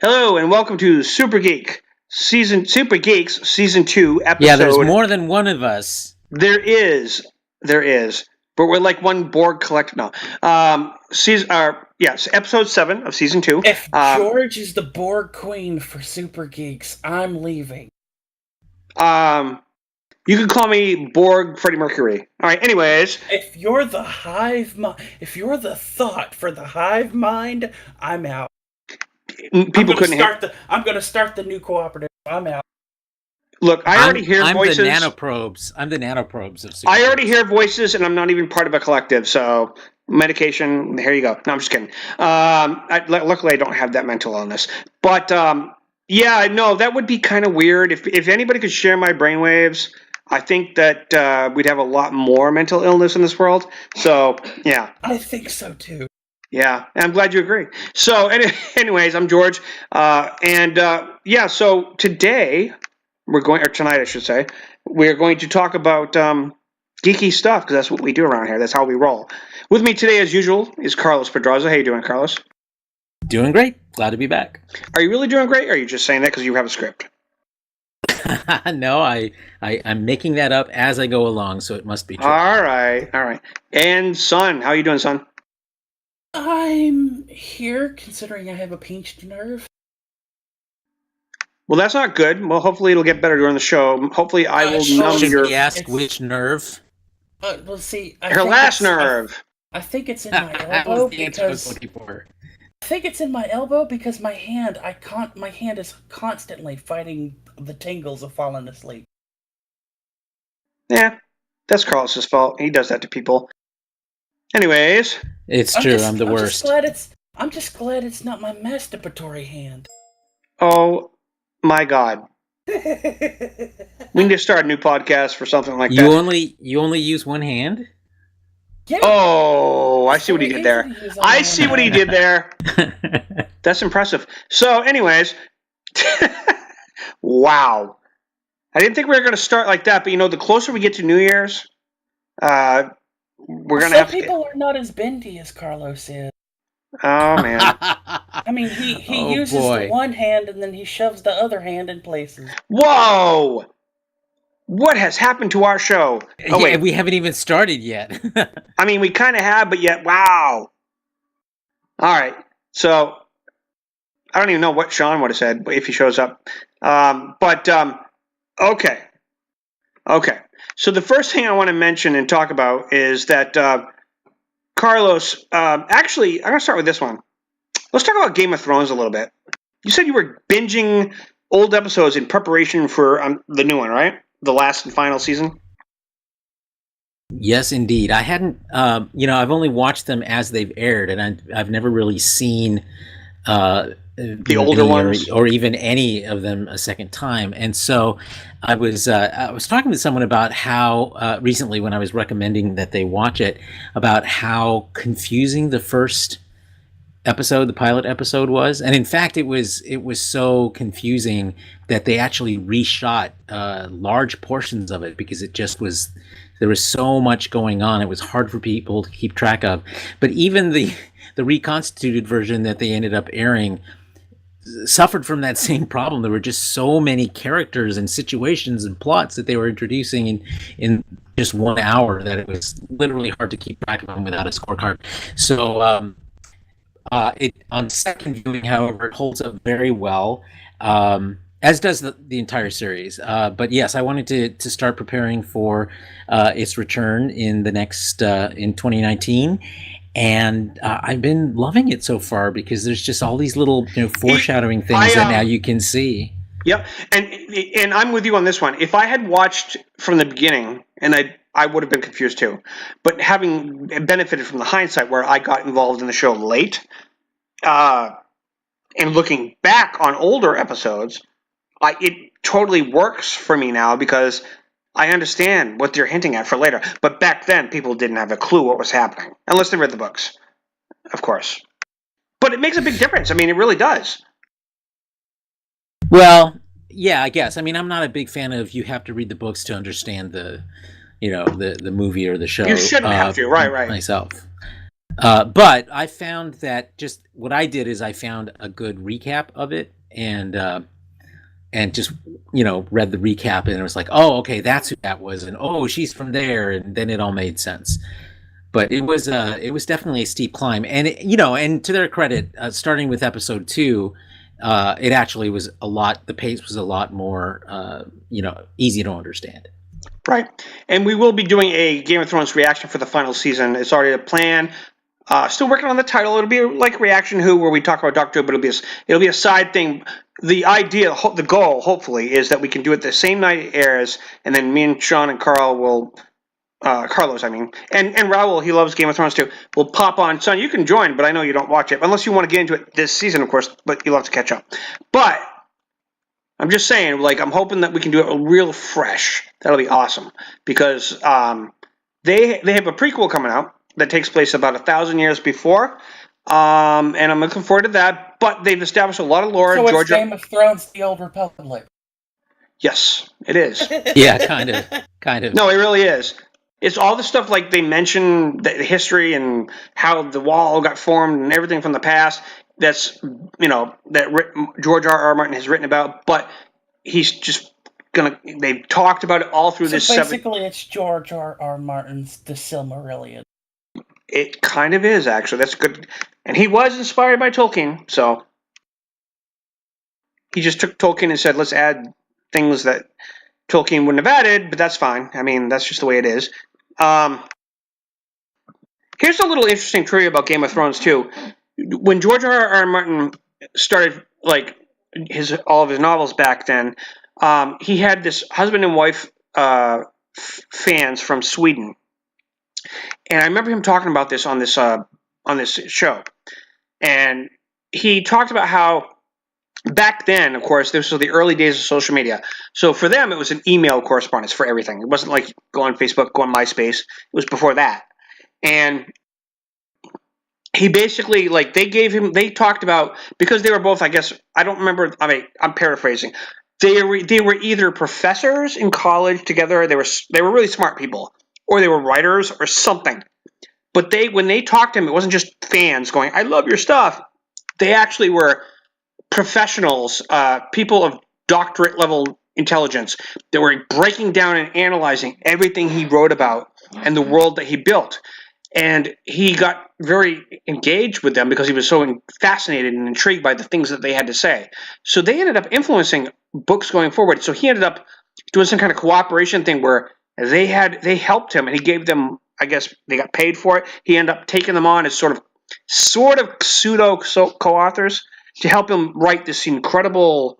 Hello and welcome to Super Geeks Season 2 episode. Yeah, there's more than one of us. There is, but we're like one Borg collective now. Episode 7 of Season 2. If George is the Borg Queen for Super Geeks, I'm leaving. You can call me Borg Freddie Mercury. All right. Anyways, if you're the if you're the thought for the hive mind, I'm out. People couldn't I'm going to start the new cooperative. I'm out. Look, I already hear voices. I'm the nanoprobes of Super I already hear voices, and I'm not even part of a collective. So medication. Here you go. No, I'm just kidding. Luckily, I don't have that mental illness. But yeah, no, that would be kind of weird. If anybody could share my brainwaves, I think that we'd have a lot more mental illness in this world. So yeah, I think so too. Yeah, I'm glad you agree. So, anyways, I'm George, so today tonight, I should say, we're going to talk about geeky stuff because that's what we do around here. That's how we roll. With me today, as usual, is Carlos Pedraza. How you doing, Carlos? Doing great. Glad to be back. Are you really doing great, or are you just saying that because you have a script? No, I'm making that up as I go along, so it must be true. All right. And son, how you doing, son? I'm here, considering I have a pinched nerve. Well, that's not good. Well, hopefully it'll get better during the show. Hopefully I will numb your... ask which nerve? Well, see... Her last nerve! I think it's in my elbow. That was the answer I was looking for. I think it's in my elbow because my hand is constantly fighting the tingles of falling asleep. Yeah, that's Carlos's fault. He does that to people. Anyways, it's true. I'm the worst. I'm just glad it's not my masturbatory hand. Oh my God! We need to start a new podcast for something like that. You only use one hand? Yeah. Oh, I see what he did there. That's impressive. So, anyways, wow. I didn't think we were going to start like that, but the closer we get to New Year's, we're gonna have to. People are not as bendy as Carlos is. Oh man! I mean, he uses the one hand and then he shoves the other hand in places. Whoa! What has happened to our show? Oh wait, we haven't even started yet. I mean, we kind of have, but yet, wow! All right, so I don't even know what Sean would have said if he shows up. Okay. So the first thing I want to mention and talk about is that Carlos. Actually, I'm going to start with this one. Let's talk about Game of Thrones a little bit. You said you were binging old episodes in preparation for the new one, right? The last and final season. Yes, indeed. I hadn't. I've only watched them as they've aired, and I've never really seen the older ones, or even any of them a second time. And so I was talking to someone about how recently, when I was recommending that they watch it, about how confusing the first episode, the pilot episode, was. And in fact, it was so confusing that they actually reshot large portions of it because there was so much going on. It was hard for people to keep track of. But even the reconstituted version that they ended up airing suffered from that same problem. There were just so many characters and situations and plots that they were introducing in just 1 hour that it was literally hard to keep track of them without a scorecard. So on second viewing, however, it holds up very well, as does the entire series. But yes, I wanted to start preparing for its return in the next in 2019. And I've been loving it so far because there's just all these little foreshadowing things that now you can see. Yep, and I'm with you on this one. If I had watched from the beginning, and I would have been confused too. But having benefited from the hindsight where I got involved in the show late, and looking back on older episodes, it totally works for me now because I understand what they're hinting at for later. But back then, people didn't have a clue what was happening. Unless they read the books, of course. But it makes a big difference. I mean, it really does. Well, yeah, I guess. I mean, I'm not a big fan of you have to read the books to understand the movie or the show. You shouldn't have to. Right. Myself. But I found that just what I did is I found a good recap of it and just read the recap and it was like, oh, okay, that's who that was, and oh, she's from there, and then it all made sense. But it was definitely a steep climb, and and to their credit, starting with episode 2, it actually was a lot. The pace was a lot more easy to understand. Right. And we will be doing a Game of Thrones reaction for the final season. It's already a plan. Still working on the title. It'll be like Reaction Who, where we talk about Doctor Who, but it'll be a side thing. The idea, the goal, hopefully, is that we can do it the same night it airs, and then me and Sean and Carl will, Carlos, I mean, and Raul, he loves Game of Thrones too. We'll pop on. Son, you can join, but I know you don't watch it unless you want to get into it this season, of course. But you'll have to catch up. But I'm just saying, like, I'm hoping that we can do it real fresh. That'll be awesome because they have a prequel coming out that takes place about 1,000 years before, and I'm looking forward to that. But they've established a lot of lore. So it's Game of Thrones: The Old Republic. Yes, it is. Yeah, kind of. No, it really is. It's all the stuff like they mention the history and how the wall got formed and everything from the past. That's that George R.R. Martin has written about, but he's just gonna. They've talked about it all through So this. basically, it's George R.R. Martin's The Silmarillion. It kind of is, actually. That's good. And he was inspired by Tolkien, so he just took Tolkien and said, let's add things that Tolkien wouldn't have added, but that's fine. I mean, that's just the way it is. Here's a little interesting trivia about Game of Thrones, too. When George R.R. Martin started, like, all of his novels back then, he had this husband and wife fans from Sweden. And I remember him talking about this on this show. And he talked about how back then, of course, this was the early days of social media. So for them, it was an email correspondence for everything. It wasn't like go on Facebook, go on MySpace. It was before that. And he basically, like, they talked about, because they were both, I guess, I don't remember, I mean, I'm paraphrasing. They were either professors in college together, they were really smart people, or they were writers or something. But when they talked to him, it wasn't just fans going, I love your stuff. They actually were professionals, people of doctorate level intelligence that were breaking down and analyzing everything he wrote about and the world that he built. And he got very engaged with them because he was so fascinated and intrigued by the things that they had to say. So they ended up influencing books going forward. So he ended up doing some kind of cooperation thing where they helped him and he gave them, I guess they got paid for it. He ended up taking them on as sort of pseudo co-authors to help him write this incredible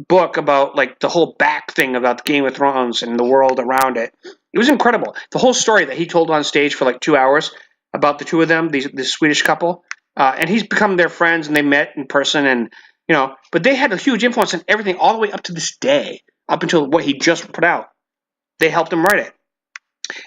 book about, like, the whole back thing about the Game of Thrones and the world around it. It was incredible. The whole story that he told on stage for like 2 hours about the two of them, this Swedish couple, and he's become their friends and they met in person, and but they had a huge influence on everything all the way up to this day, up until what he just put out. They helped him write it.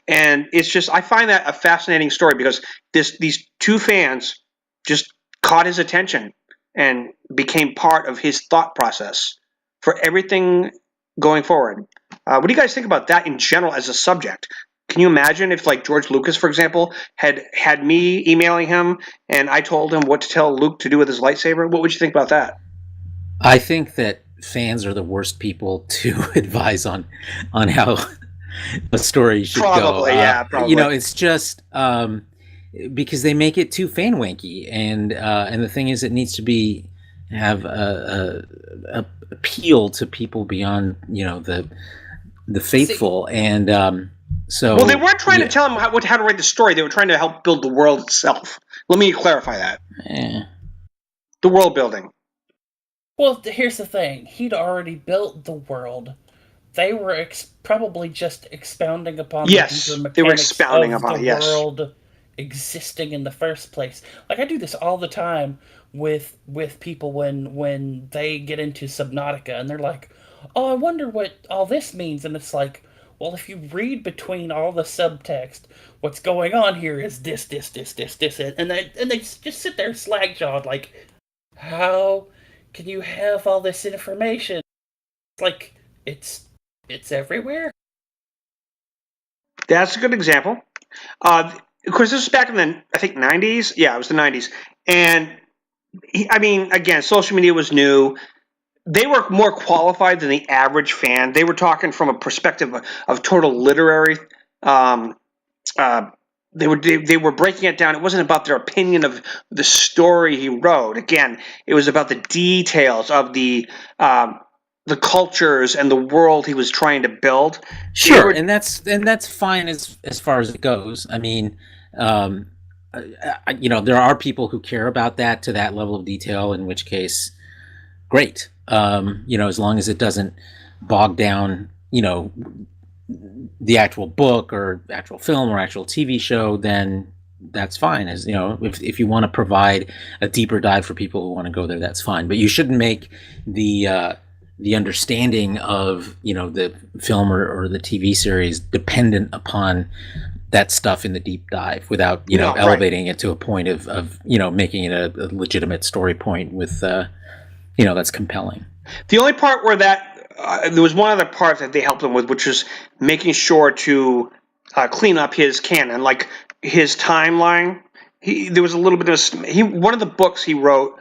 And it's just, I find that a fascinating story because these two fans just caught his attention and became part of his thought process for everything going forward. What do you guys think about that in general as a subject? Can you imagine if, like, George Lucas, for example, had me emailing him and I told him what to tell Luke to do with his lightsaber? What would you think about that? I think that fans are the worst people to advise on how a story should Probably, go. Yeah, probably. It's just because they make it too fan wanky, and the thing is, it needs to have a appeal to people beyond the faithful. And so, well, they weren't trying to tell him how to write the story. They were trying to help build the world itself. Let me clarify that. The world building. Well, here's the thing. He'd already built the world. They were probably just expounding upon the deeper mechanics, they were expounding upon the world existing in the first place. Like, I do this all the time with people when they get into Subnautica and they're like, oh, I wonder what all this means. And it's like, well, if you read between all the subtext, what's going on here is this, and they just sit there slack-jawed like, how can you have all this information? It's like, it's everywhere. That's a good example. of course, this was back in the, I think, 90s. Yeah, it was the 90s. And, again, social media was new. They were more qualified than the average fan. They were talking from a perspective of total literary. They were breaking it down. It wasn't about their opinion of the story he wrote. Again, it was about the details of the cultures and the world he was trying to build. Sure, and that's fine as far as it goes. I mean, there are people who care about that to that level of detail. In which case, great. As long as it doesn't bog down, the actual book or actual film or actual TV show, then that's fine. As if you want to provide a deeper dive for people who want to go there, that's fine. But you shouldn't make the understanding of the film or the TV series dependent upon that stuff in the deep dive without elevating it to a point of making it a legitimate story point with that's compelling. The only part where that there was one other part that they helped him with, which was making sure to clean up his canon, like his timeline. There was a little bit of one of the books he wrote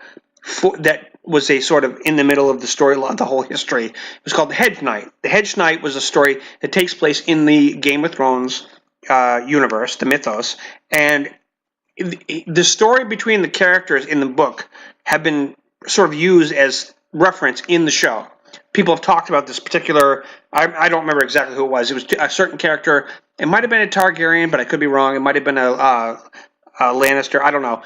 that was a sort of in the middle of the storyline, the whole history. It was called The Hedge Knight. The Hedge Knight was a story that takes place in the Game of Thrones universe, the mythos, and the story between the characters in the book have been sort of used as reference in the show. People have talked about this particular. I don't remember exactly who it was. It was a certain character. It might have been a Targaryen, but I could be wrong. It might have been a Lannister. I don't know.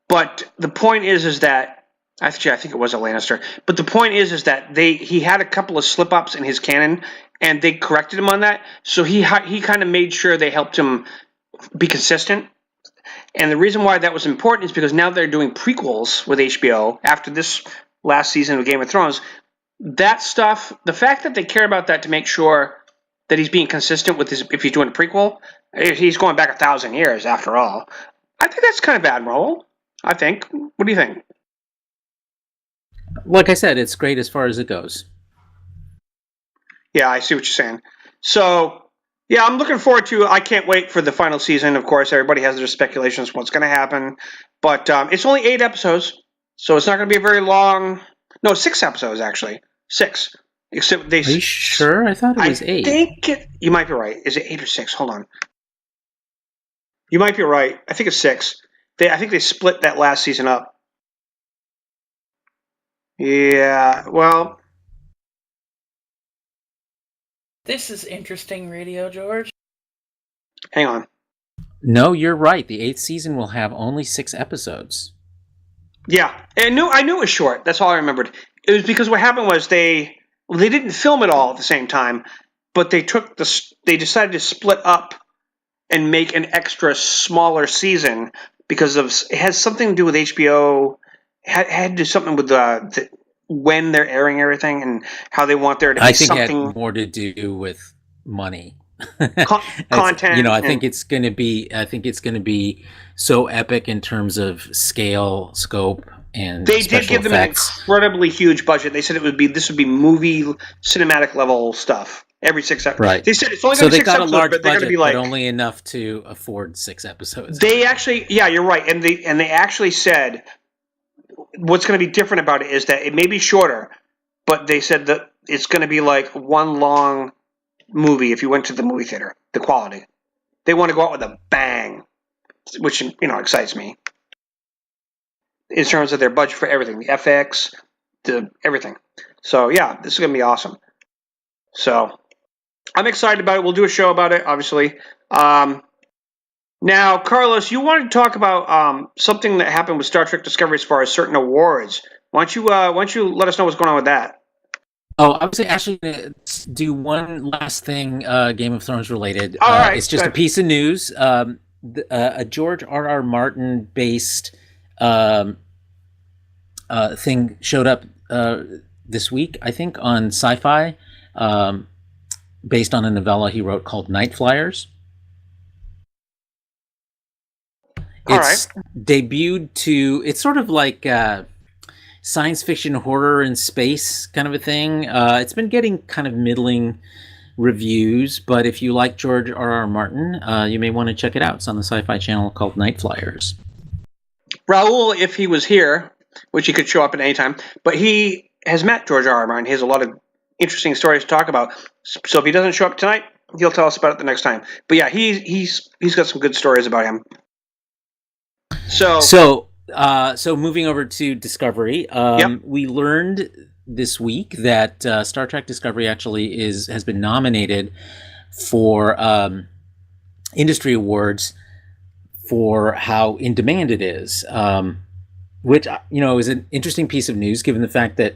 But the point is that actually I think it was a Lannister. But the point is that he had a couple of slip ups in his canon, and they corrected him on that. So he kind of made sure they helped him be consistent. And the reason why that was important is because now they're doing prequels with HBO after this last season of Game of Thrones. That stuff, the fact that they care about that to make sure that he's being consistent with if he's doing a prequel, he's going back 1,000 years after all. I think that's kind of admirable. I think. What do you think? Like I said, it's great as far as it goes. Yeah, I see what you're saying. So, yeah, I'm looking forward to. I can't wait for the final season. Of course, everybody has their speculations what's going to happen, but it's only 8 episodes, so it's not going to be a very long. No, 6 episodes actually. 6. Except Are you sure? I thought it was 8. I think you might be right. Is it 8 or 6? Hold on. You might be right. I think it's 6. I think they split that last season up. Yeah. Well. This is interesting radio, George. Hang on. No, you're right. The 8th season will have only 6 episodes. Yeah, and I knew it was short. That's all I remembered. It was because what happened was they didn't film it all at the same time, but they decided to split up and make an extra smaller season because it has something to do with HBO. It had to do something with when they're airing everything and how they want there to be something. I think it had more to do with money. Content. I think it's going to be. I think it's going to be so epic in terms of scale, scope, and they did give effects. Them an incredibly huge budget. They said this would be movie cinematic level stuff. Every 6 episodes. Right. They said it's only going to be 6 episodes, a large but they're going to be like but only enough to afford 6 episodes. They actually, yeah, you're right, and they actually said what's going to be different about it is that it may be shorter, but they said that it's going to be like one long movie if you went to the movie theater. The quality. They want to go out with a bang, which excites me. In terms of their budget for everything, the FX, everything. So yeah, this is going to be awesome. So I'm excited about it. We'll do a show about it, obviously. Now, Carlos, you wanted to talk about something that happened with Star Trek Discovery as far as certain awards. Why don't you let us know what's going on with that? Oh, I was actually going to do one last thing, Game of Thrones related. All right, it's just a piece of news. A George R.R. Martin based thing showed up this week, I think, on Sci-Fi, based on a novella he wrote called Night Flyers. It's debuted it's sort of like science fiction horror in space kind of a thing. It's been getting kind of middling reviews, but if you like George R.R. Martin, you may want to check it out. It's on the Sci-Fi Channel called Night Flyers. Raul, if he was here, which he could show up at any time, but he has met George R.R. Martin. He has a lot of interesting stories to talk about. So if he doesn't show up tonight, he'll tell us about it the next time. But yeah, he's got some good stories about him. So moving over to Discovery, we learned this week that Star Trek Discovery actually has been nominated for industry awards for how in demand it is, which is an interesting piece of news given the fact that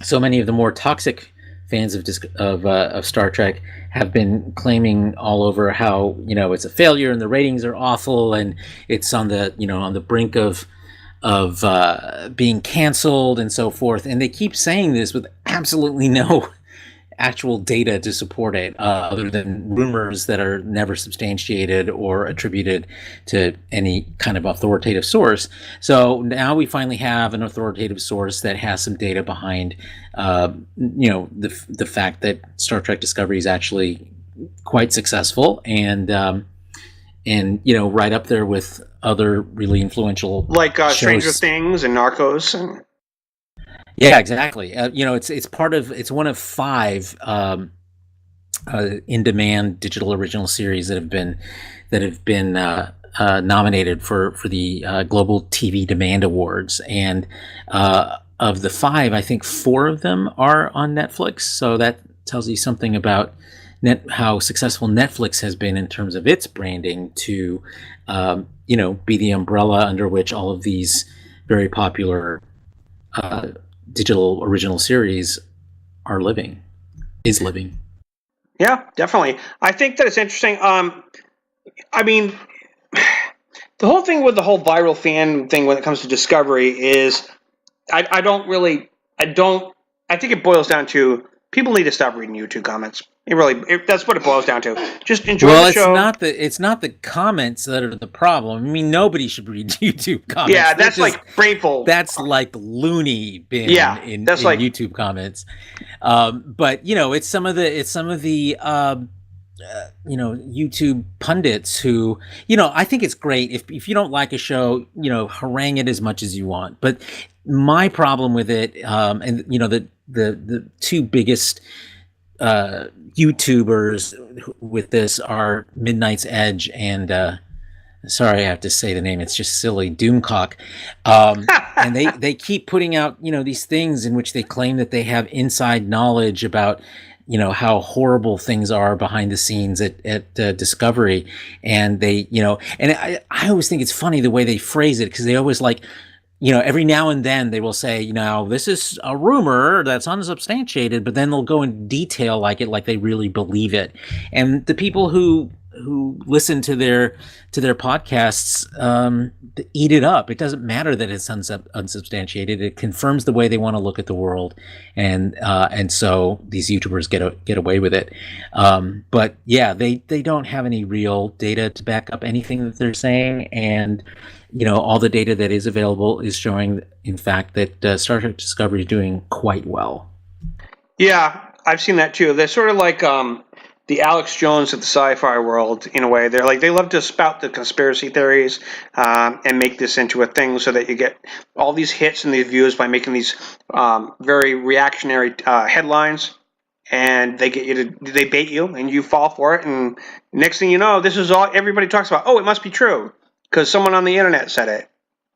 so many of the more toxic fans of Star Trek have been claiming all over how it's a failure and the ratings are awful and it's on the brink of being canceled and so forth, and they keep saying this with absolutely no actual data to support it, other than rumors that are never substantiated or attributed to any kind of authoritative source. So now we finally have an authoritative source that has some data behind, the fact that Star Trek Discovery is actually quite successful and right up there with other really influential like Stranger Things and Narcos and. Yeah, exactly. It's one of 5 in-demand digital original series that have been nominated for the Global TV Demand Awards, and of the 5, I think 4 of them are on Netflix. So that tells you something about how successful Netflix has been in terms of its branding to, be the umbrella under which all of these very popular digital original series is living. Yeah, definitely. I think that it's interesting. I mean, the whole thing with the whole viral fan thing when it comes to Discovery is, I think it boils down to people need to stop reading YouTube comments. That's what it boils down to. Just enjoy the show. It's not the comments that are the problem. I mean, nobody should read YouTube comments. Yeah, that's like brainful. That's like loony bin in YouTube comments. But it's some of the YouTube pundits who, I think it's great if you don't like a show, harangue it as much as you want. But my problem with it, and the 2 biggest YouTubers with this are Midnight's Edge and sorry I have to say the name, it's just silly, Doomcock, and they keep putting out these things in which they claim that they have inside knowledge about how horrible things are behind the scenes at Discovery, and they and I always think it's funny the way they phrase it, because they always every now and then they will say, this is a rumor that's unsubstantiated, but then they'll go in detail like they really believe it. And the people who listen to their podcasts eat it up. It doesn't matter that it's unsubstantiated. It confirms the way they want to look at the world, and so these YouTubers get away with it. But yeah, they don't have any real data to back up anything that they're saying, and all the data that is available is showing, in fact, that Star Trek Discovery is doing quite well. Yeah, I've seen that too. They're sort of like the Alex Jones of the sci-fi world in a way. They love to spout the conspiracy theories and make this into a thing so that you get all these hits and these views by making these very reactionary headlines, and they bait you and you fall for it, and next thing you know, this is all everybody talks about. Oh, it must be true because someone on the internet said it,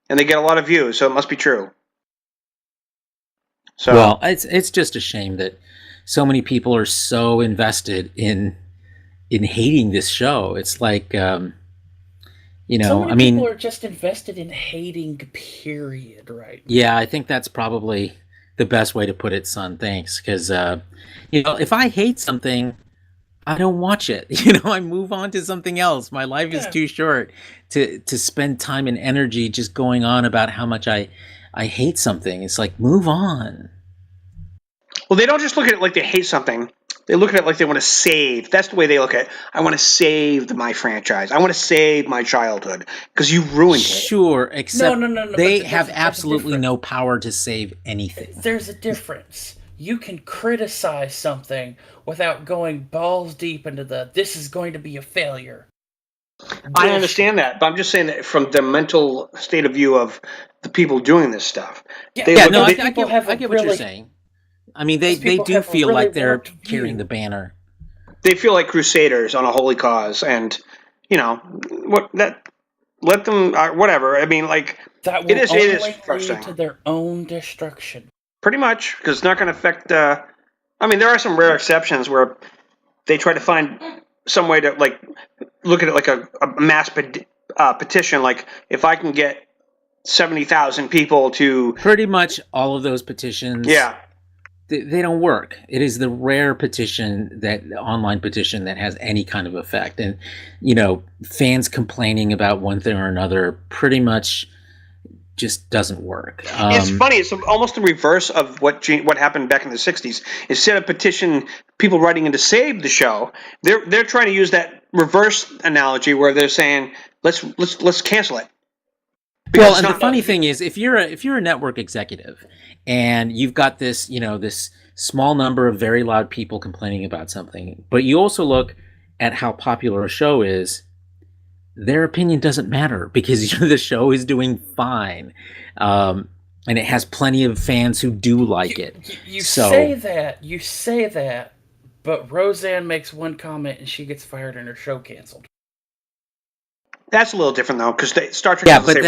and they get a lot of views, so it must be true. So, well, it's just a shame that so many people are so invested in hating this show. It's like, so many people are just invested in hating, period, right? Yeah, I think that's probably the best way to put it, son. Thanks. Because, if I hate something, I don't watch it. I move on to something else. My life is too short to spend time and energy just going on about how much I hate something. It's like, move on. Well, they don't just look at it like they hate something. They look at it like they want to save. That's the way they look at it. I want to save my franchise. I want to save my childhood because you ruined it. Sure, except no. They have absolutely no power to save anything. There's a difference. you can criticize something without going balls deep into this is going to be a failure. I understand that, but I'm just saying that from the mental state of view of the people doing this stuff. I get what you're saying. I mean, they do feel like they're carrying the banner. They feel like crusaders on a holy cause, and let them whatever. I mean, like that will only lead to their own destruction. Pretty much, because it's not going to affect. I mean, there are some rare exceptions where they try to find some way to like look at it like a mass petition. Like if I can get 70,000 people to pretty much all of those petitions. Yeah. They don't work. It is the rare petition, that online petition, that has any kind of effect. And, fans complaining about one thing or another pretty much just doesn't work. It's funny. It's almost the reverse of what happened back in the 60s. Instead of petition people writing in to save the show, they're trying to use that reverse analogy where they're saying, let's cancel it. Well, and the funny thing is, if you're a network executive and you've got this, this small number of very loud people complaining about something, but you also look at how popular a show is, their opinion doesn't matter because the show is doing fine, and it has plenty of fans who do like it. You say that, but Roseanne makes one comment and she gets fired and her show canceled. That's a little different though, because Star Trek. Yeah, but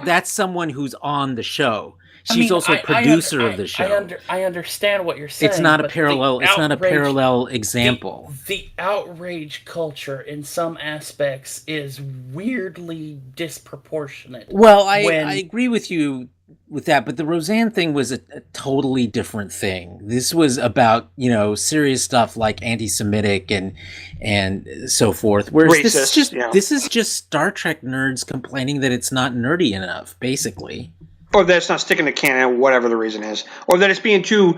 that's someone who's on the show. She's also a producer of the show. I understand what you're saying. It's not a parallel. It's not a parallel example. The outrage culture in some aspects is weirdly disproportionate. Well, I agree with you with that, but the Roseanne thing was a totally different thing. This was about serious stuff like anti-Semitic and so forth. Whereas racist, this is just Star Trek nerds complaining that it's not nerdy enough, basically. Or that it's not sticking to canon, whatever the reason is. Or that it's being too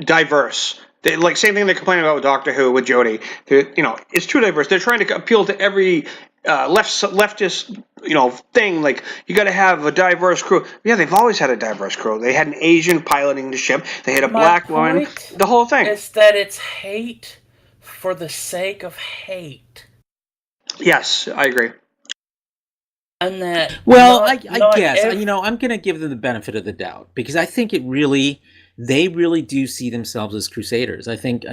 diverse. Like, same thing they're complaining about with Doctor Who, with Jodie. It's too diverse. They're trying to appeal to every leftist, thing. Like, you got to have a diverse crew. Yeah, they've always had a diverse crew. They had an Asian piloting the ship. They had a black woman. The whole thing. It's that it's hate for the sake of hate. Yes, I agree. And that, I guess I'm going to give them the benefit of the doubt because I think they really do see themselves as crusaders. I think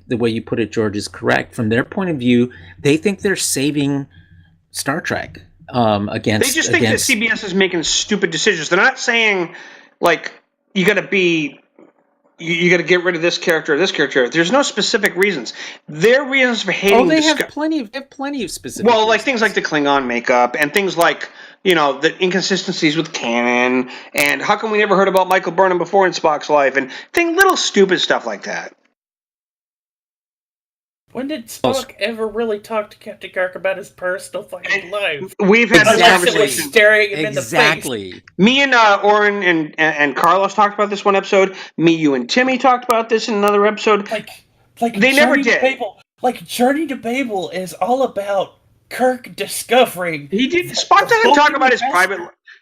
the way you put it, George, is correct. From their point of view, they think they're saving Star Trek against. They just think that CBS is making stupid decisions. They're not saying like you got to get rid of this character or this character. There's no specific reasons. Their reasons for hating. They have plenty of specific. Well, like things like the Klingon makeup and things like the inconsistencies with canon and how come we never heard about Michael Burnham before in Spock's life and little stupid stuff like that. When did Spock ever really talk to Captain Kirk about his personal fucking life? We've had this conversation. Staring him in the face. Me and Oren and Carlos talked about this one episode. Me, you, and Timmy talked about this in another episode. Like they never did. Journey to Babel is all about Kirk discovering. Spock doesn't talk about his private.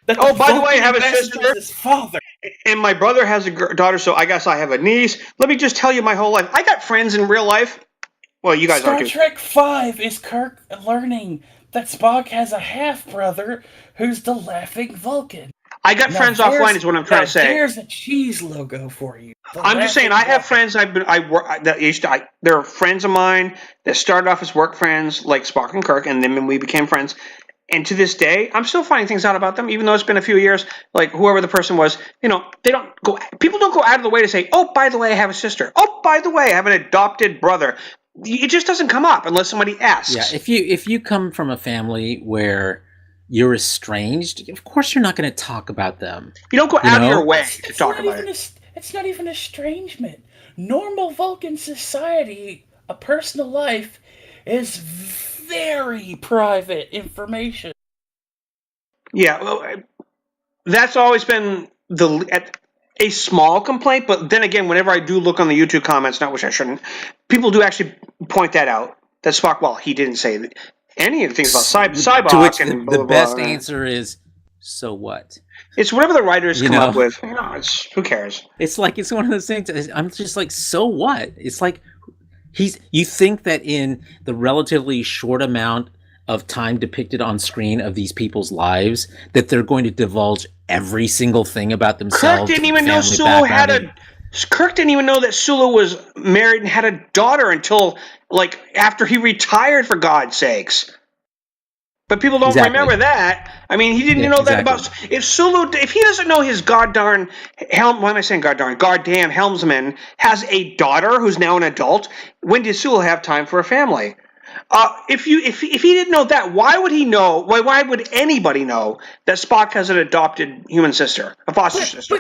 Oh, by the way, I have a sister. His father. And my brother has a daughter, so I guess I have a niece. Let me just tell you my whole life. I got friends in real life. Well, you guys are too. Star Trek V is Kirk learning that Spock has a half-brother who's the laughing Vulcan. I got friends offline is what I'm trying to say. There's a cheese logo for you. I'm just saying I have friends they're friends of mine that started off as work friends like Spock and Kirk, and then we became friends. And to this day, I'm still finding things out about them, even though it's been a few years. Like whoever the person was, people don't go out of the way to say, oh, by the way, I have a sister. Oh, by the way, I have an adopted brother. It just doesn't come up unless somebody asks. Yeah, if you come from a family where you're estranged, of course you're not going to talk about them. You don't go out of your way to talk about it. It's not even estrangement. Normal Vulcan society, a personal life, is very private information. Yeah, well, that's always been a small complaint, but then again, whenever I do look on the YouTube comments, not which I shouldn't, people do actually point that out. That Spock, he didn't say any of the things about Cybok. To which the best answer is, so what? It's whatever the writers come up with. Who cares? It's like, it's one of those things. I'm just like, so what? It's like, you think that in the relatively short amount of time depicted on screen of these people's lives, that they're going to divulge every single thing about themselves. Kirk didn't even know Sulu Kirk didn't even know that Sulu was married and had a daughter until, like, after he retired, for God's sakes. But people don't remember that. I mean, he didn't know that about... If he doesn't know his goddamn helmsman has a daughter who's now an adult, when did Sulu have time for a family? If he didn't know that, why would he know? Why would anybody know that Spock has an adopted human sister, a foster sister?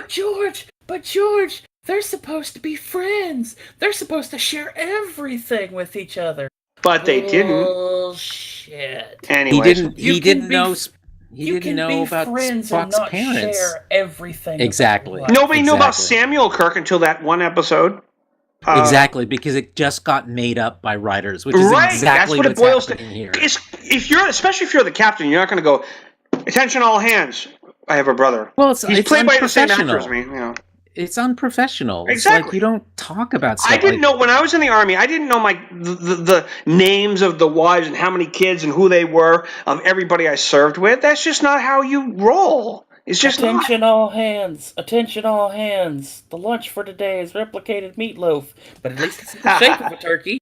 But George, they're supposed to be friends. They're supposed to share everything with each other. But they didn't. Bullshit. Anyways, he didn't know about Spock's parents. Share everything. Exactly. Nobody knew about Samuel Kirk until that one episode. Exactly, because it just got made up by writers, which is exactly that's what it boils to here. Especially if you're the captain, you're not going to go, attention all hands, I have a brother. Well, he's played by the same actor as me. It's unprofessional. Exactly. It's like, you don't talk about stuff. I didn't know when I was in the Army. I didn't know the names of the wives and how many kids and who they were of everybody I served with. That's just not how you roll. It's just Attention all hands. Attention all hands. The lunch for today is replicated meatloaf, but at least it's in the shape of a turkey.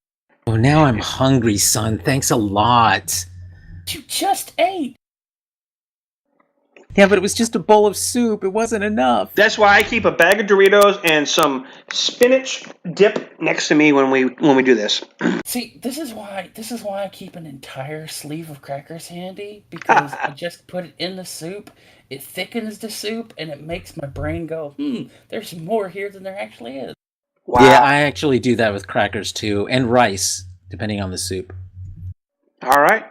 Oh, now I'm hungry, son. Thanks a lot. You just ate. Yeah, but it was just a bowl of soup. It wasn't enough. That's why I keep a bag of Doritos and some spinach dip next to me when we do this. See, this is why I keep an entire sleeve of crackers handy, because I just put it in the soup. It thickens the soup and it makes my brain go, there's more here than there actually is. Wow. Yeah, I actually do that with crackers too, and rice, depending on the soup. All right.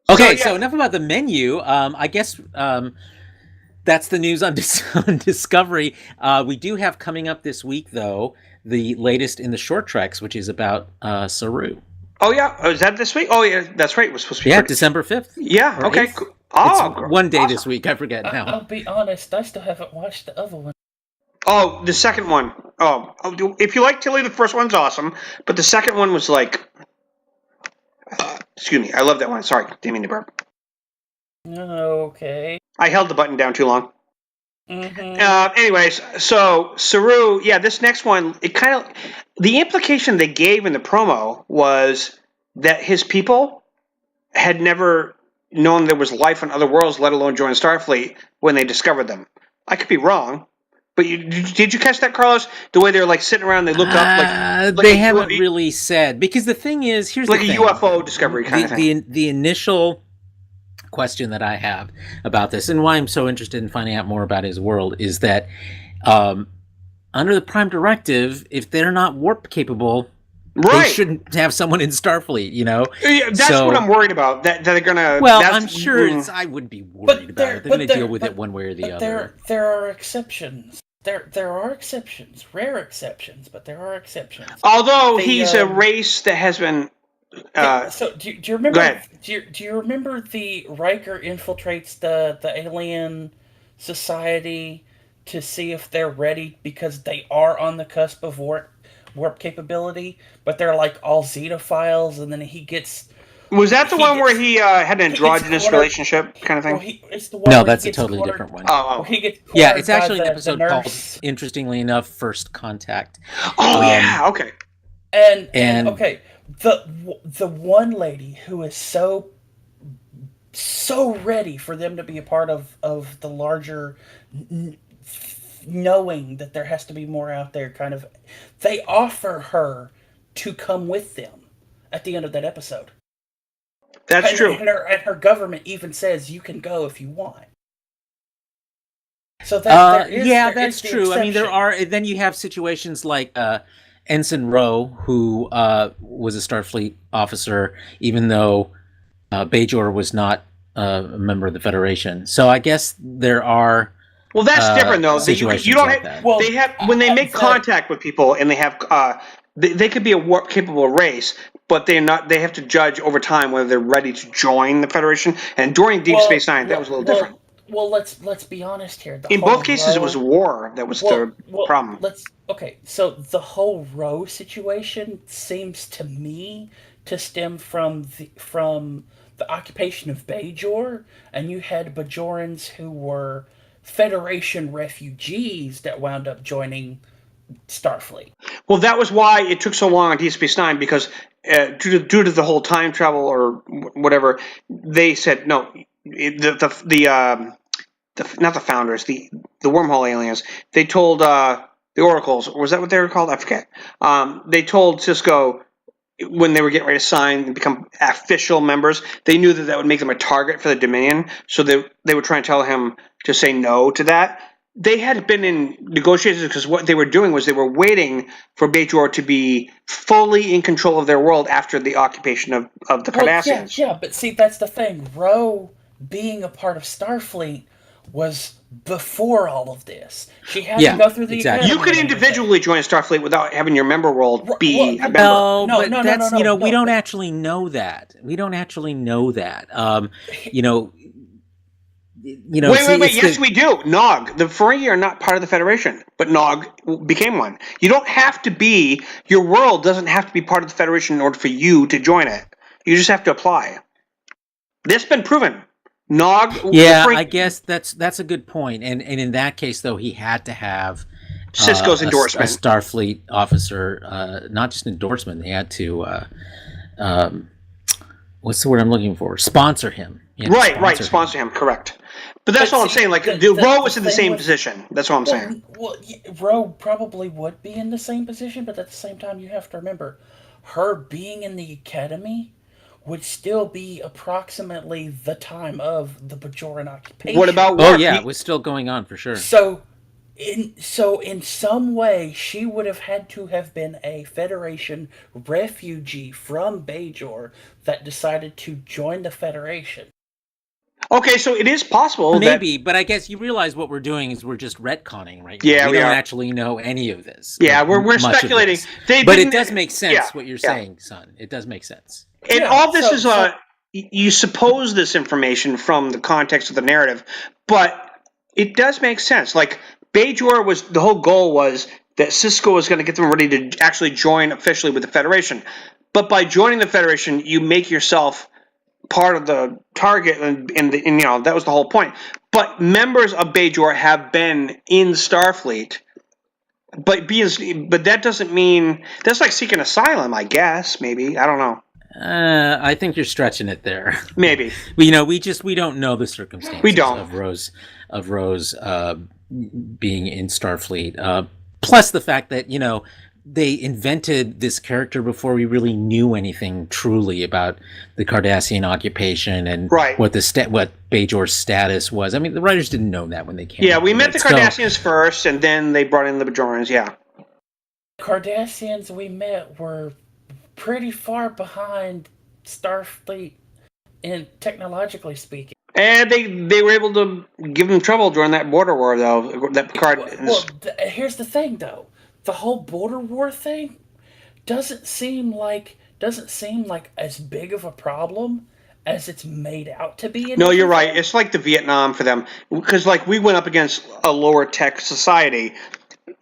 Okay, so enough about the menu. I guess that's the news on Discovery. We do have coming up this week, though, the latest in the short treks, which is about Saru. Oh, yeah. Is that this week? Oh, yeah, that's right. It was supposed to be December 5th. Yeah, okay. Cool. Oh, it's one day this week. I forget now. I'll be honest. I still haven't watched the other one. Oh, the second one. Oh, if you like Tilly, the first one's awesome. But the second one was like... excuse me. I love that one. Sorry. Didn't mean to burp. Okay. I held the button down too long. Mm-hmm. Anyways, so Saru, this next one, it kind of... The implication they gave in the promo was that his people had never known there was life on other worlds, let alone join Starfleet, when they discovered them. I could be wrong, but did you catch that, Carlos? The way they're like sitting around, they look up, like they haven't really said, because the thing is, here's like the thing. a UFO discovery kind of thing. The initial question that I have about this, and why I'm so interested in finding out more about his world, is that under the Prime Directive, if they're not warp capable, they shouldn't have someone in Starfleet, Yeah, that's what I'm worried about. That they're gonna. Well, I'm sure I would be worried about it. They're going to deal with it one way or the other. There are exceptions. There are exceptions, rare exceptions, but there are exceptions. Although he's a race that has been. So do you remember? Go ahead. Do you remember the Riker infiltrates the alien society to see if they're ready, because they are on the cusp of warp capability, but they're like all Zetaphiles, and then he gets... Was that the one where he had an androgynous relationship kind of thing? It's the one no, that's a totally different one. Yeah, it's actually an episode called, interestingly enough, First Contact. Oh, yeah, okay. And okay, the one lady who is so ready for them to be a part of the larger... knowing that there has to be more out there, kind of, they offer her to come with them at the end of that episode. That's true. And her government even says you can go if you want. So that's true. Exception. I mean, then you have situations like Ensign Rowe, who was a Starfleet officer, even though Bajor was not a member of the Federation. So I guess there are. Well, that's different though. You don't have. Well, they have when they make contact with people, and they have. They could be a warp capable race, but they're not. They have to judge over time whether they're ready to join the Federation. And during Deep Space Nine, that was a little different. Well, let's be honest here. In both cases, it was war that was the problem. So the whole Roe situation seems to me to stem from the occupation of Bajor, and you had Bajorans who were Federation refugees that wound up joining Starfleet. Well, that was why it took so long on Deep Space Nine, because due to the whole time travel or whatever, they said no. Not the founders, the wormhole aliens. They told the oracles. Was that what they were called? I forget. They told Sisko when they were getting ready to sign and become official members, they knew that would make them a target for the Dominion. So they would try and tell him to say no to that. They had been in negotiations because what they were doing was they were waiting for Bajor to be fully in control of their world after the occupation of the Cardassians. Yeah, but see, that's the thing. Roe being a part of Starfleet was before all of this. She had to go through the exactly. You could individually join Starfleet without having your member world be a member. No, we don't actually know that. We don't actually know that. Wait. Yes, we do. Nog. The Ferengi are not part of the Federation, but Nog became one. You don't have to be. Your world doesn't have to be part of the Federation in order for you to join it. You just have to apply. This has been proven. Nog. Yeah, I guess that's a good point. And in that case, though, he had to have Sisko's endorsement. A Starfleet officer, not just endorsement. They had to. What's the word I'm looking for? Sponsor him. Right. Sponsor him. Correct. But that's all I'm saying. Like Roe was in the same position. That's all I'm saying. Well, Roe probably would be in the same position, but at the same time, you have to remember, her being in the academy would still be approximately the time of the Bajoran occupation. What about war? Oh yeah, it was still going on for sure. So in some way, she would have had to have been a Federation refugee from Bajor that decided to join the Federation. Okay, so it is possible. Maybe, but I guess you realize what we're doing is we're just retconning right now. Yeah, we don't actually know any of this. Yeah, we're speculating. But it does make sense what you're saying, son. It does make sense. And all this is you suppose this information from the context of the narrative, but it does make sense. Like Bajor was, the whole goal was that Sisko was going to get them ready to actually join officially with the Federation. But by joining the Federation, you make yourself part of the target, and that was the whole point. But members of Bajor have been in Starfleet. But that doesn't mean that's like seeking asylum, I guess. Maybe, I don't know. I think you're stretching it there. Maybe. We don't know the circumstances. We don't. of Rose being in Starfleet. Plus the fact that they invented this character before we really knew anything truly about the Cardassian occupation and what Bajor's status was. I mean, the writers didn't know that when they came. Yeah, we met the Cardassians first, and then they brought in the Bajorans. Yeah. The Cardassians we met were pretty far behind Starfleet, in technologically speaking. And they were able to give them trouble during that border war, though. That Picard. Here's the thing, though. The whole border war thing doesn't seem like as big of a problem as it's made out to be. No, you're right. It's like the Vietnam for them, because we went up against a lower tech society,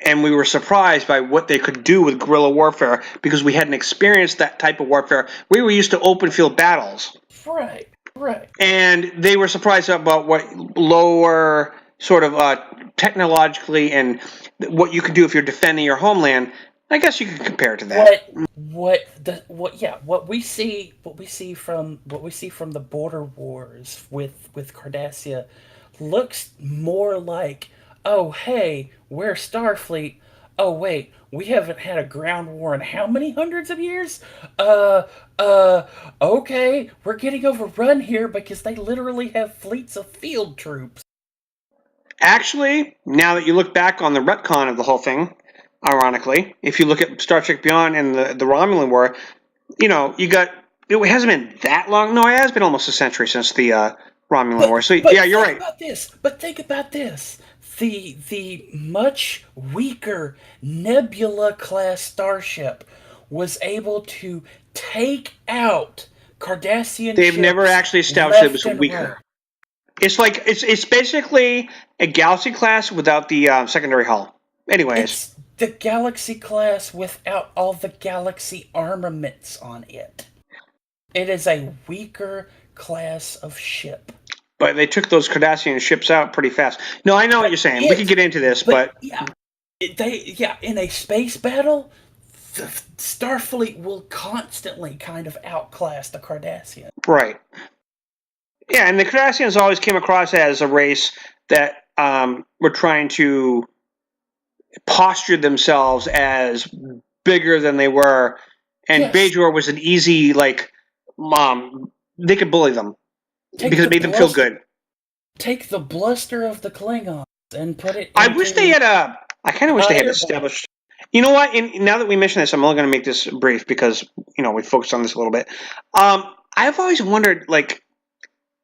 and we were surprised by what they could do with guerrilla warfare because we hadn't experienced that type of warfare. We were used to open field battles. Right. And they were surprised about what lower sort of technologically and what you could do if you're defending your homeland. I guess you could compare it to that. What we see from the border wars with Cardassia looks more like, oh hey, we're Starfleet. Oh wait, we haven't had a ground war in how many hundreds of years? Okay, we're getting overrun here because they literally have fleets of field troops. Actually, now that you look back on the retcon of the whole thing, ironically, if you look at Star Trek Beyond and the Romulan War, it hasn't been that long. No, it has been almost a century since the Romulan War. So yeah, you're right. But think about this. The much weaker Nebula-class starship was able to take out Cardassian ships. They've never actually established it was weaker. It's like it's basically a Galaxy class without the secondary hull. Anyways, it's the Galaxy class without all the Galaxy armaments on it. It is a weaker class of ship. But they took those Cardassian ships out pretty fast. No, I know what you're saying. We could get into this, but yeah, in a space battle, the Starfleet will constantly kind of outclass the Cardassians. Right. Yeah, and the Cardassians always came across as a race that were trying to posture themselves as bigger than they were, and yes. Bajor was an easy, like, they could bully them because it made them feel good. Take the bluster of the Klingons and put it I wish they had I kind of wish they had established... You know what? Now that we mention this, I'm only going to make this brief because, we focused on this a little bit. I've always wondered, like,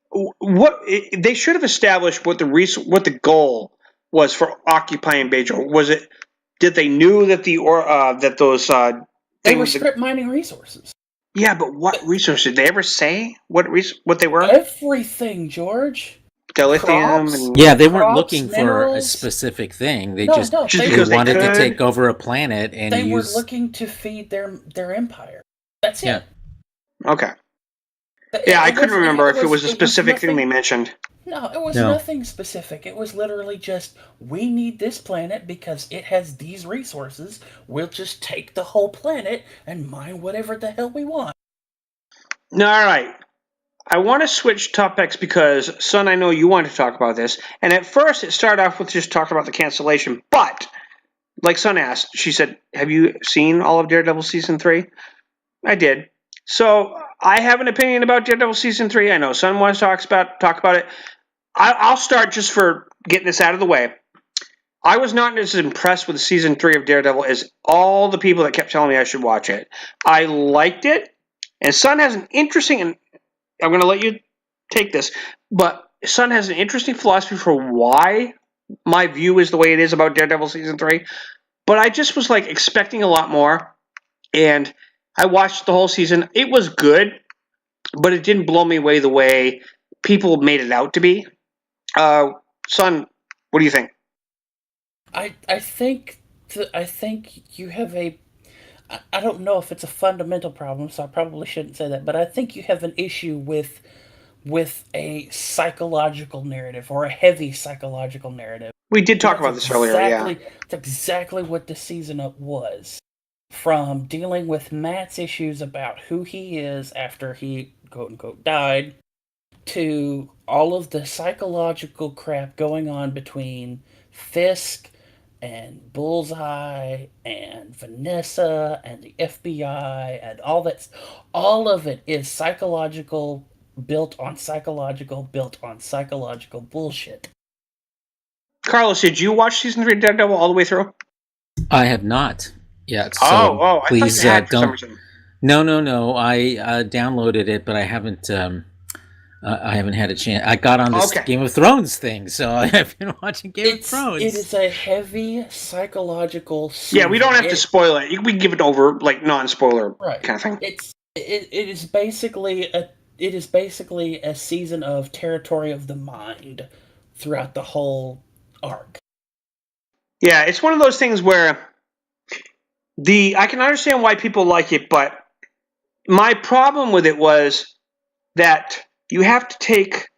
what they should have established what the goal was for occupying Bajor. Was it that they knew that they were strip mining resources? Yeah, but what resources? Did they ever say what they were? Everything, George. Dilithium. Yeah, they weren't looking for a specific thing. They just wanted to take over a planet, and they were looking to feed their empire. That's it. Yeah. Okay. Yeah, I couldn't remember if it was a specific thing they mentioned. No, it was nothing specific. It was literally just, we need this planet because it has these resources. We'll just take the whole planet and mine whatever the hell we want. All right. I want to switch topics because, Son, I know you want to talk about this. And at first, it started off with just talking about the cancellation. But, like Son asked, she said, have you seen all of Daredevil Season 3? I did. So, I have an opinion about Daredevil Season 3. I know Son wants to talk about it. I'll start just for getting this out of the way. I was not as impressed with Season 3 of Daredevil as all the people that kept telling me I should watch it. I liked it. And Son has an interesting... and I'm going to let you take this, but Son has an interesting philosophy for why my view is the way it is about Daredevil Season 3, but I just was, like, expecting a lot more, and I watched the whole season. It was good, but it didn't blow me away the way people made it out to be. Son, what do you think? I think you have a... I don't know if it's a fundamental problem, so I probably shouldn't say that, but I think you have an issue with a psychological narrative, or a heavy psychological narrative. We did talk about this earlier, yeah. It's exactly what the season was. From dealing with Matt's issues about who he is after he, quote-unquote, died, to all of the psychological crap going on between Fisk and Bullseye and Vanessa and the FBI and all that. All of it is psychological, built on psychological bullshit. Carlos, did you watch Season 3 of Daredevil all the way through? I have not yet. So please don't. No. I downloaded it, but I haven't had a chance. I got on this Game of Thrones thing, so I have been watching Game of Thrones. It is a heavy psychological season. Yeah, we don't have to spoil it. We can give it over, like, non-spoiler kind of thing. It is basically a season of Territory of the Mind throughout the whole arc. Yeah, it's one of those things where I can understand why people like it, but my problem with it was that you have to take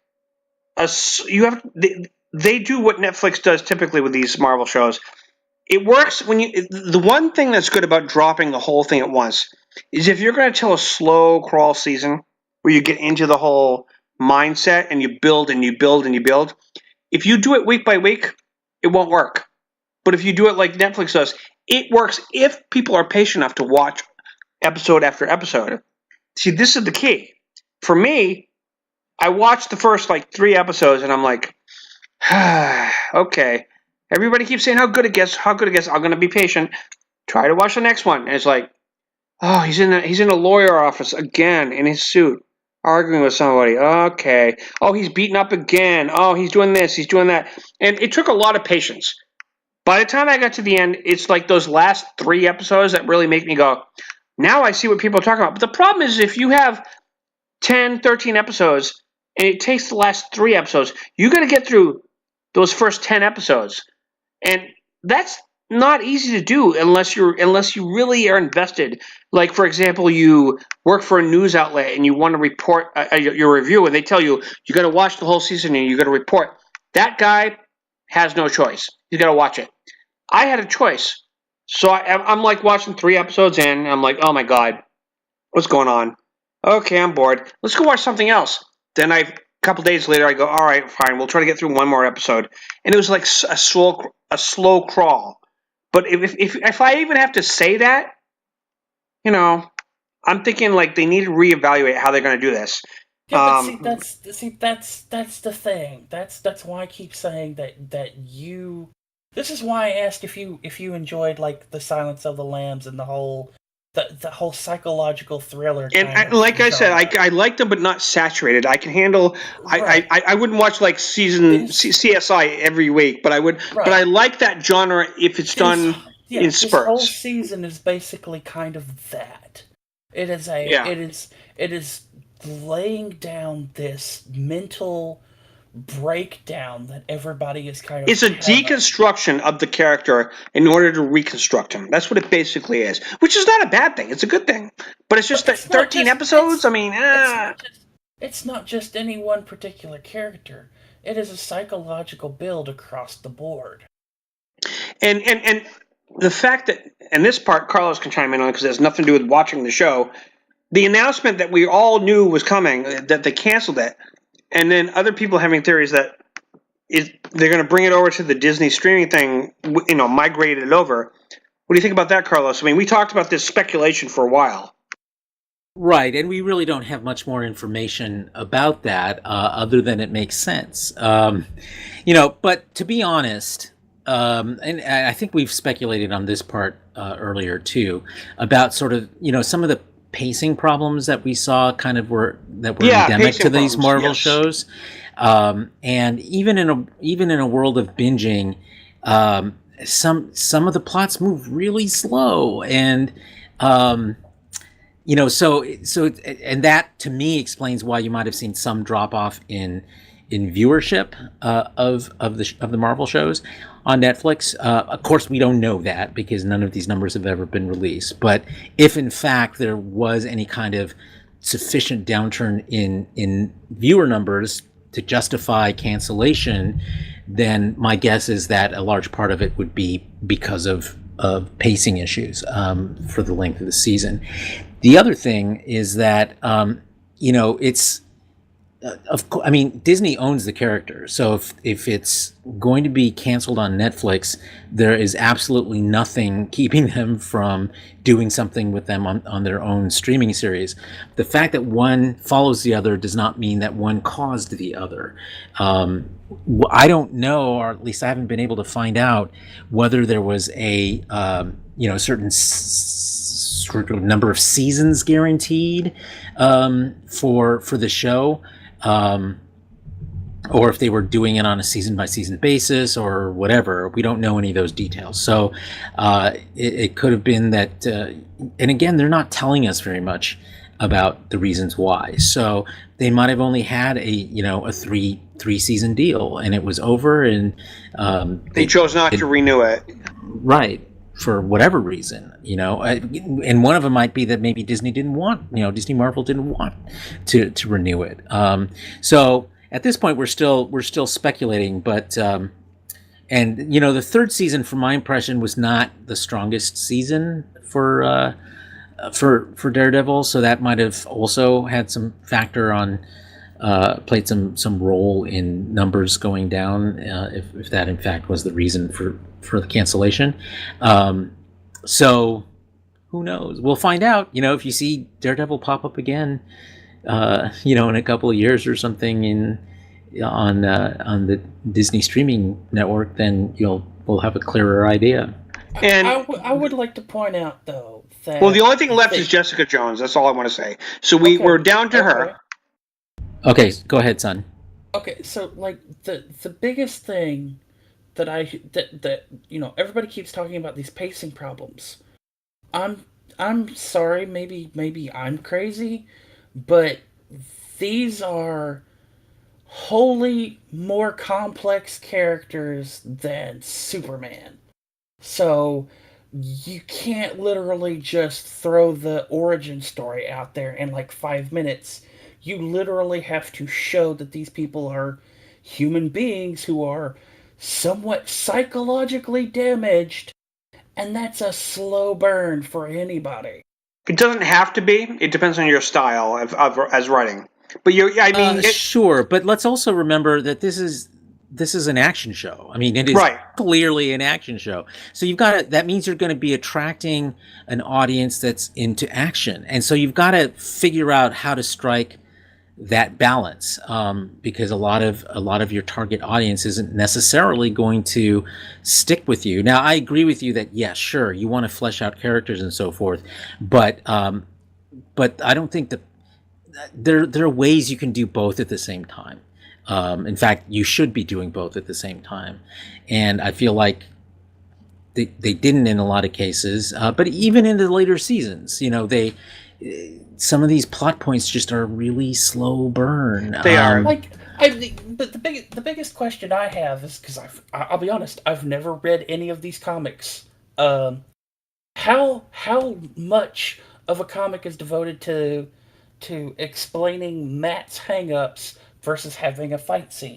they do what Netflix does typically with these Marvel shows. It works when the one thing that's good about dropping the whole thing at once is if you're going to tell a slow crawl season where you get into the whole mindset and you build and you build and you build. If you do it week by week, it won't work. But if you do it like Netflix does, it works if people are patient enough to watch episode after episode. See, this is the key. For me, I watched the first, 3 episodes, and I'm like, okay. Everybody keeps saying how good it gets. I'm going to be patient. Try to watch the next one. And it's like, oh, he's in a lawyer office again in his suit, arguing with somebody. Okay. Oh, he's beaten up again. Oh, he's doing this. He's doing that. And it took a lot of patience. By the time I got to the end, it's like those last 3 episodes that really make me go, now I see what people are talking about. But the problem is if you have 10, 13 episodes and it takes the last 3 episodes. You got to get through those first 10 episodes, and that's not easy to do unless you really are invested. Like, for example, you work for a news outlet and you want to report your review, and they tell you got to watch the whole season and you got to report. That guy has no choice. You got to watch it. I had a choice, so I'm like watching 3 episodes in. And I'm like, oh my god, what's going on? Okay, I'm bored. Let's go watch something else. Then a couple days later, I go, all right, fine. We'll try to get through one more episode, and it was like a slow crawl. But if I even have to say that, I'm thinking like they need to reevaluate how they're going to do this. Yeah, but that's the thing. That's why I keep saying that you. This is why I asked if you enjoyed like the Silence of the Lambs and the whole psychological thriller. And like I said, I like them, but not saturated. I can handle. Right. I wouldn't watch like CSI every week, but I would. Right. But I like that genre if it's done in spurts. This whole season is basically kind of that. It is laying down this mental breakdown that everybody is kind of. It's a deconstruction of the character in order to reconstruct him. That's what it basically is, which is not a bad thing. It's a good thing, but it's just that 13 episodes. I mean, it's not just any one particular character. It is a psychological build across the board. And the fact that, and this part Carlos can chime in on because it has nothing to do with watching the show. The announcement that we all knew was coming, that they canceled it, and then other people having theories that they're going to bring it over to the Disney streaming thing, migrate it over. What do you think about that, Carlos? I mean, we talked about this speculation for a while. Right, and we really don't have much more information about that other than it makes sense. But to be honest, and I think we've speculated on this part earlier too, about sort of, some of the pacing problems that we saw were endemic to these Marvel shows. And even in a world of binging, some of the plots move really slow, and so and that to me explains why you might have seen some drop off in viewership of the Marvel shows on Netflix. Of course, we don't know that because none of these numbers have ever been released. But if in fact there was any kind of sufficient downturn in viewer numbers to justify cancellation, then my guess is that a large part of it would be because of pacing issues for the length of the season. The other thing is that it's. Disney owns the character, so if it's going to be canceled on Netflix, there is absolutely nothing keeping them from doing something with them on their own streaming series. The fact that one follows the other does not mean that one caused the other. I don't know, or at least I haven't been able to find out whether there was a certain sort of number of seasons guaranteed for the show. Or if they were doing it on a season-by-season basis or whatever. We don't know any of those details. So it could have been that, and again, they're not telling us very much about the reasons why. So they might have only had a three-season deal, and it was over, and they chose not to renew it. Right. For whatever reason, and one of them might be that maybe Disney Marvel didn't want to renew it. So at this point, we're still speculating, but the third season, from my impression, was not the strongest season for Daredevil. So that might have also had some factor on played some role in numbers going down, if that in fact was the reason for the cancellation. So who knows? We'll find out. If you see Daredevil pop up again, in a couple of years or something on the Disney streaming network, then we'll have a clearer idea. And I would like to point out though that the only thing left is Jessica Jones. That's all I want to say. So we're down to her. Okay, go ahead, son. Okay, so like the biggest thing that everybody keeps talking about, these pacing problems. I'm sorry, maybe I'm crazy, but these are wholly more complex characters than Superman. So you can't literally just throw the origin story out there in like 5 minutes. You literally have to show that these people are human beings who are somewhat psychologically damaged, and that's a slow burn for anybody. It doesn't have to be. It depends on your style as writing. But sure. But let's also remember that this is an action show. I mean, it is clearly an action show. So that means you're going to be attracting an audience that's into action. And so you've got to figure out how to strike that balance, because a lot of your target audience isn't necessarily going to stick with you. Now, I agree with you that, yeah, sure, you want to flesh out characters and so forth, but I don't think that there are ways you can do both at the same time. In fact, you should be doing both at the same time. And I feel like they didn't in a lot of cases, but even in the later seasons, some of these plot points just are really slow burn. They are. But the biggest question I have is, because I'll be honest, I've never read any of these comics. How much of a comic is devoted to explaining Matt's hang-ups versus having a fight scene?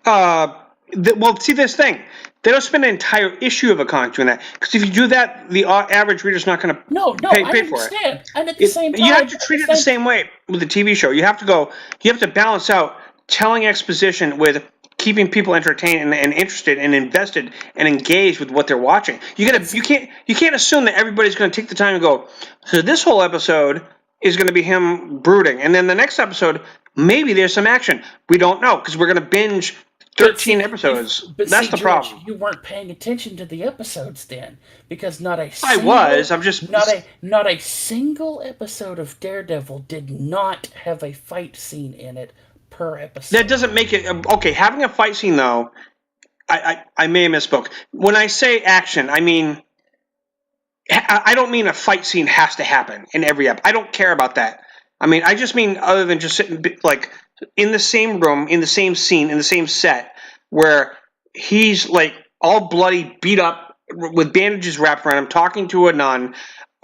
Well, see, this thing, they don't spend an entire issue of a comic doing that, because if you do that, the average reader's not going to pay for it. And at the same time, you have to treat it the same way with the TV show. You have to balance out telling exposition with keeping people entertained and interested and invested and engaged with what they're watching. You can't assume that everybody's going to take the time to go, so this whole episode is going to be him brooding, and then the next episode maybe there's some action. We don't know, because we're going to binge 13 episodes. That's the problem. You weren't paying attention to the episodes then, because not a single episode of Daredevil did not have a fight scene in it per episode. That doesn't make it okay. Having a fight scene, though, I may have misspoke. When I say action, I mean, I don't mean a fight scene has to happen in every episode. I don't care about that. I mean, I just mean other than just sitting like in the same room, in the same scene, in the same set, where he's like all bloody, beat up, with bandages wrapped around him, talking to a nun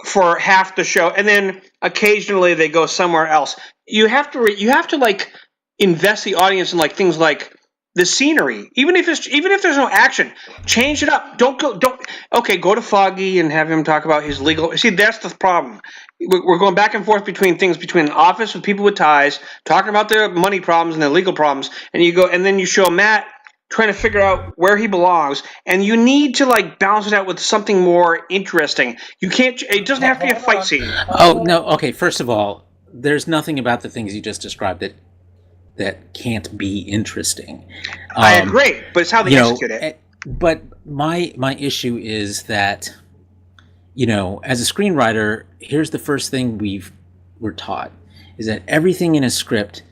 for half the show, and then occasionally they go somewhere else. You have to like invest the audience in like things like the scenery, even if there's no action, change it up. Don't go to Foggy and have him talk about his legal. See, that's the problem. We're going back and forth between an office with people with ties talking about their money problems and their legal problems, and then you show Matt trying to figure out where he belongs, and you need to like balance it out with something more interesting. You can't. It doesn't have to be a fight scene. Oh no. Okay. First of all, there's nothing about the things you just described that can't be interesting. I agree, but it's how they execute it. But my issue is that, as a screenwriter, here's the first thing we're taught, is that everything in a script,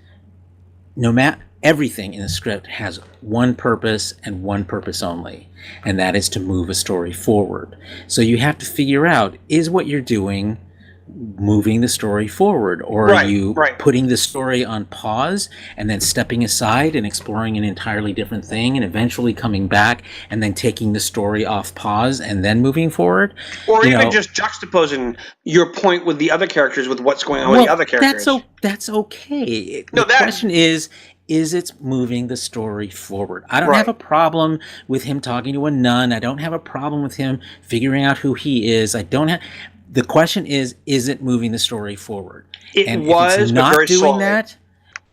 everything in a script has one purpose and one purpose only, and that is to move a story forward. So you have to figure out, is what you're doing moving the story forward, or are you putting the story on pause and then stepping aside and exploring an entirely different thing and eventually coming back and then taking the story off pause and then moving forward, or even just juxtaposing your point with the other characters, with what's going on with the other characters. That's okay. The question is it moving the story forward? I don't have a problem with him talking to a nun. I don't have a problem with him figuring out who he is. The question is it moving the story forward? If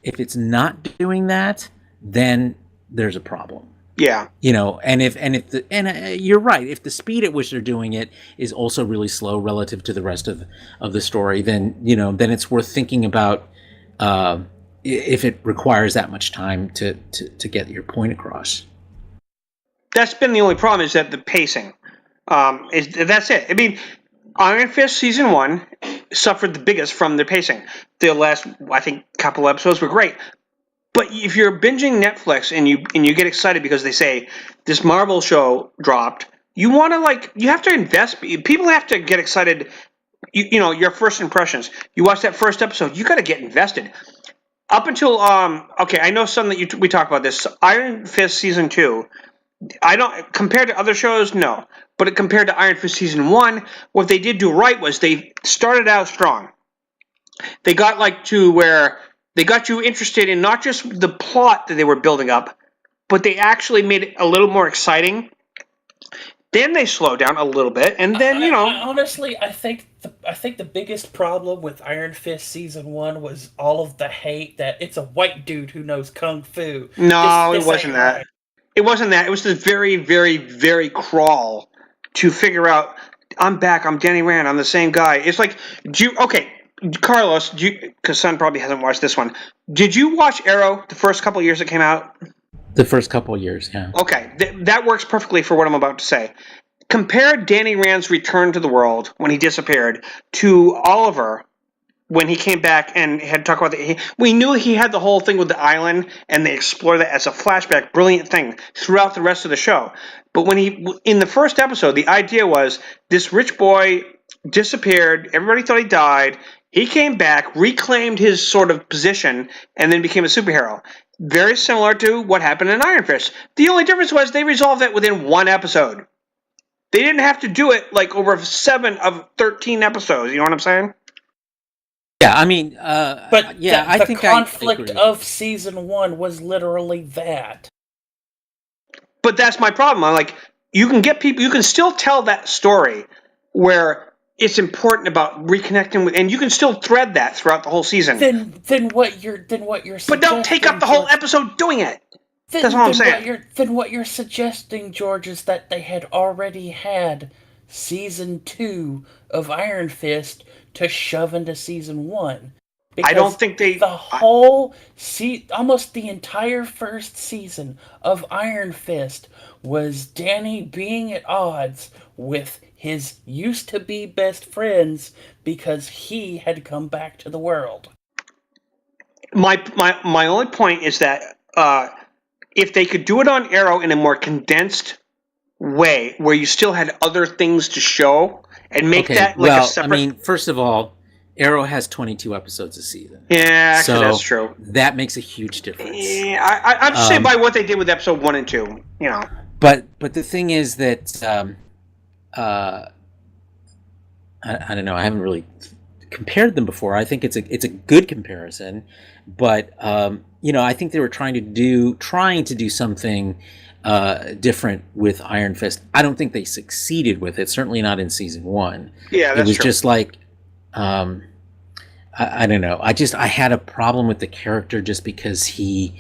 it's not doing that, then there's a problem. Yeah. And you're right. If the speed at which they're doing it is also really slow relative to the rest of the story, then it's worth thinking about if it requires that much time to get your point across. That's been the only problem, is that the pacing. That's it. I mean, Iron Fist Season 1 suffered the biggest from the pacing. The last, I think, couple episodes were great. But if you're binging Netflix and you get excited because they say this Marvel show dropped, you have to invest. People have to get excited. Your first impressions. You watch that first episode, you got to get invested. up until okay, I know some that we talk about this. Iron Fist season 2. I don't compared to other shows, no. But compared to Iron Fist season 1, what they did do right was they started out strong. They got like to where they got you interested in not just the plot that they were building up, but they actually made it a little more exciting. Then they slowed down a little bit, and then honestly, I think the biggest problem with Iron Fist season 1 was all of the hate that it's a white dude who knows kung fu. No, it wasn't that. Right. It wasn't that. It was the very, very, very crawl to figure out. I'm back. I'm Danny Rand. I'm the same guy. It's like, okay, Carlos, because Son probably hasn't watched this one. Did you watch Arrow the first couple of years it came out? The first couple of years, yeah. Okay, that works perfectly for what I'm about to say. Compare Danny Rand's return to the world when he disappeared to Oliver when he came back and had to talk about we knew he had the whole thing with the island, and they explored that as a flashback, brilliant thing throughout the rest of the show. But when in the first episode, the idea was this rich boy disappeared, everybody thought he died, he came back, reclaimed his sort of position, and then became a superhero. Very similar to what happened in Iron Fist. The only difference was they resolved that within one episode. They didn't have to do it like over 7 of 13 episodes, you know what I'm saying? Yeah, I mean, but yeah, I think the conflict of season 1 was literally that. But that's my problem. I'm like, you can get people, you can still tell that story where it's important about reconnecting with, and you can still thread that throughout the whole season. Then what you're suggesting, but don't take up the whole episode doing it. That's what I'm saying. Then what you're suggesting, George, is that they had already had season 2 of Iron Fist to shove into season 1. I don't think they... almost the entire first season of Iron Fist was Danny being at odds with his used-to-be best friends because he had come back to the world. My only point is that if they could do it on Arrow in a more condensed way, where you still had other things to show, and make that like a separate... I mean, first of all, Arrow has 22 episodes a season. Yeah, actually, that's true. That makes a huge difference. Yeah, I'm just saying by what they did with episode 1 and 2, you know. But the thing is that I don't know. I haven't really compared them before. I think it's a good comparison, but I think they were trying to do something different with Iron Fist. I don't think they succeeded with it. Certainly not in season 1. Yeah, that's true. It was just like. I don't know. I had a problem with the character just because he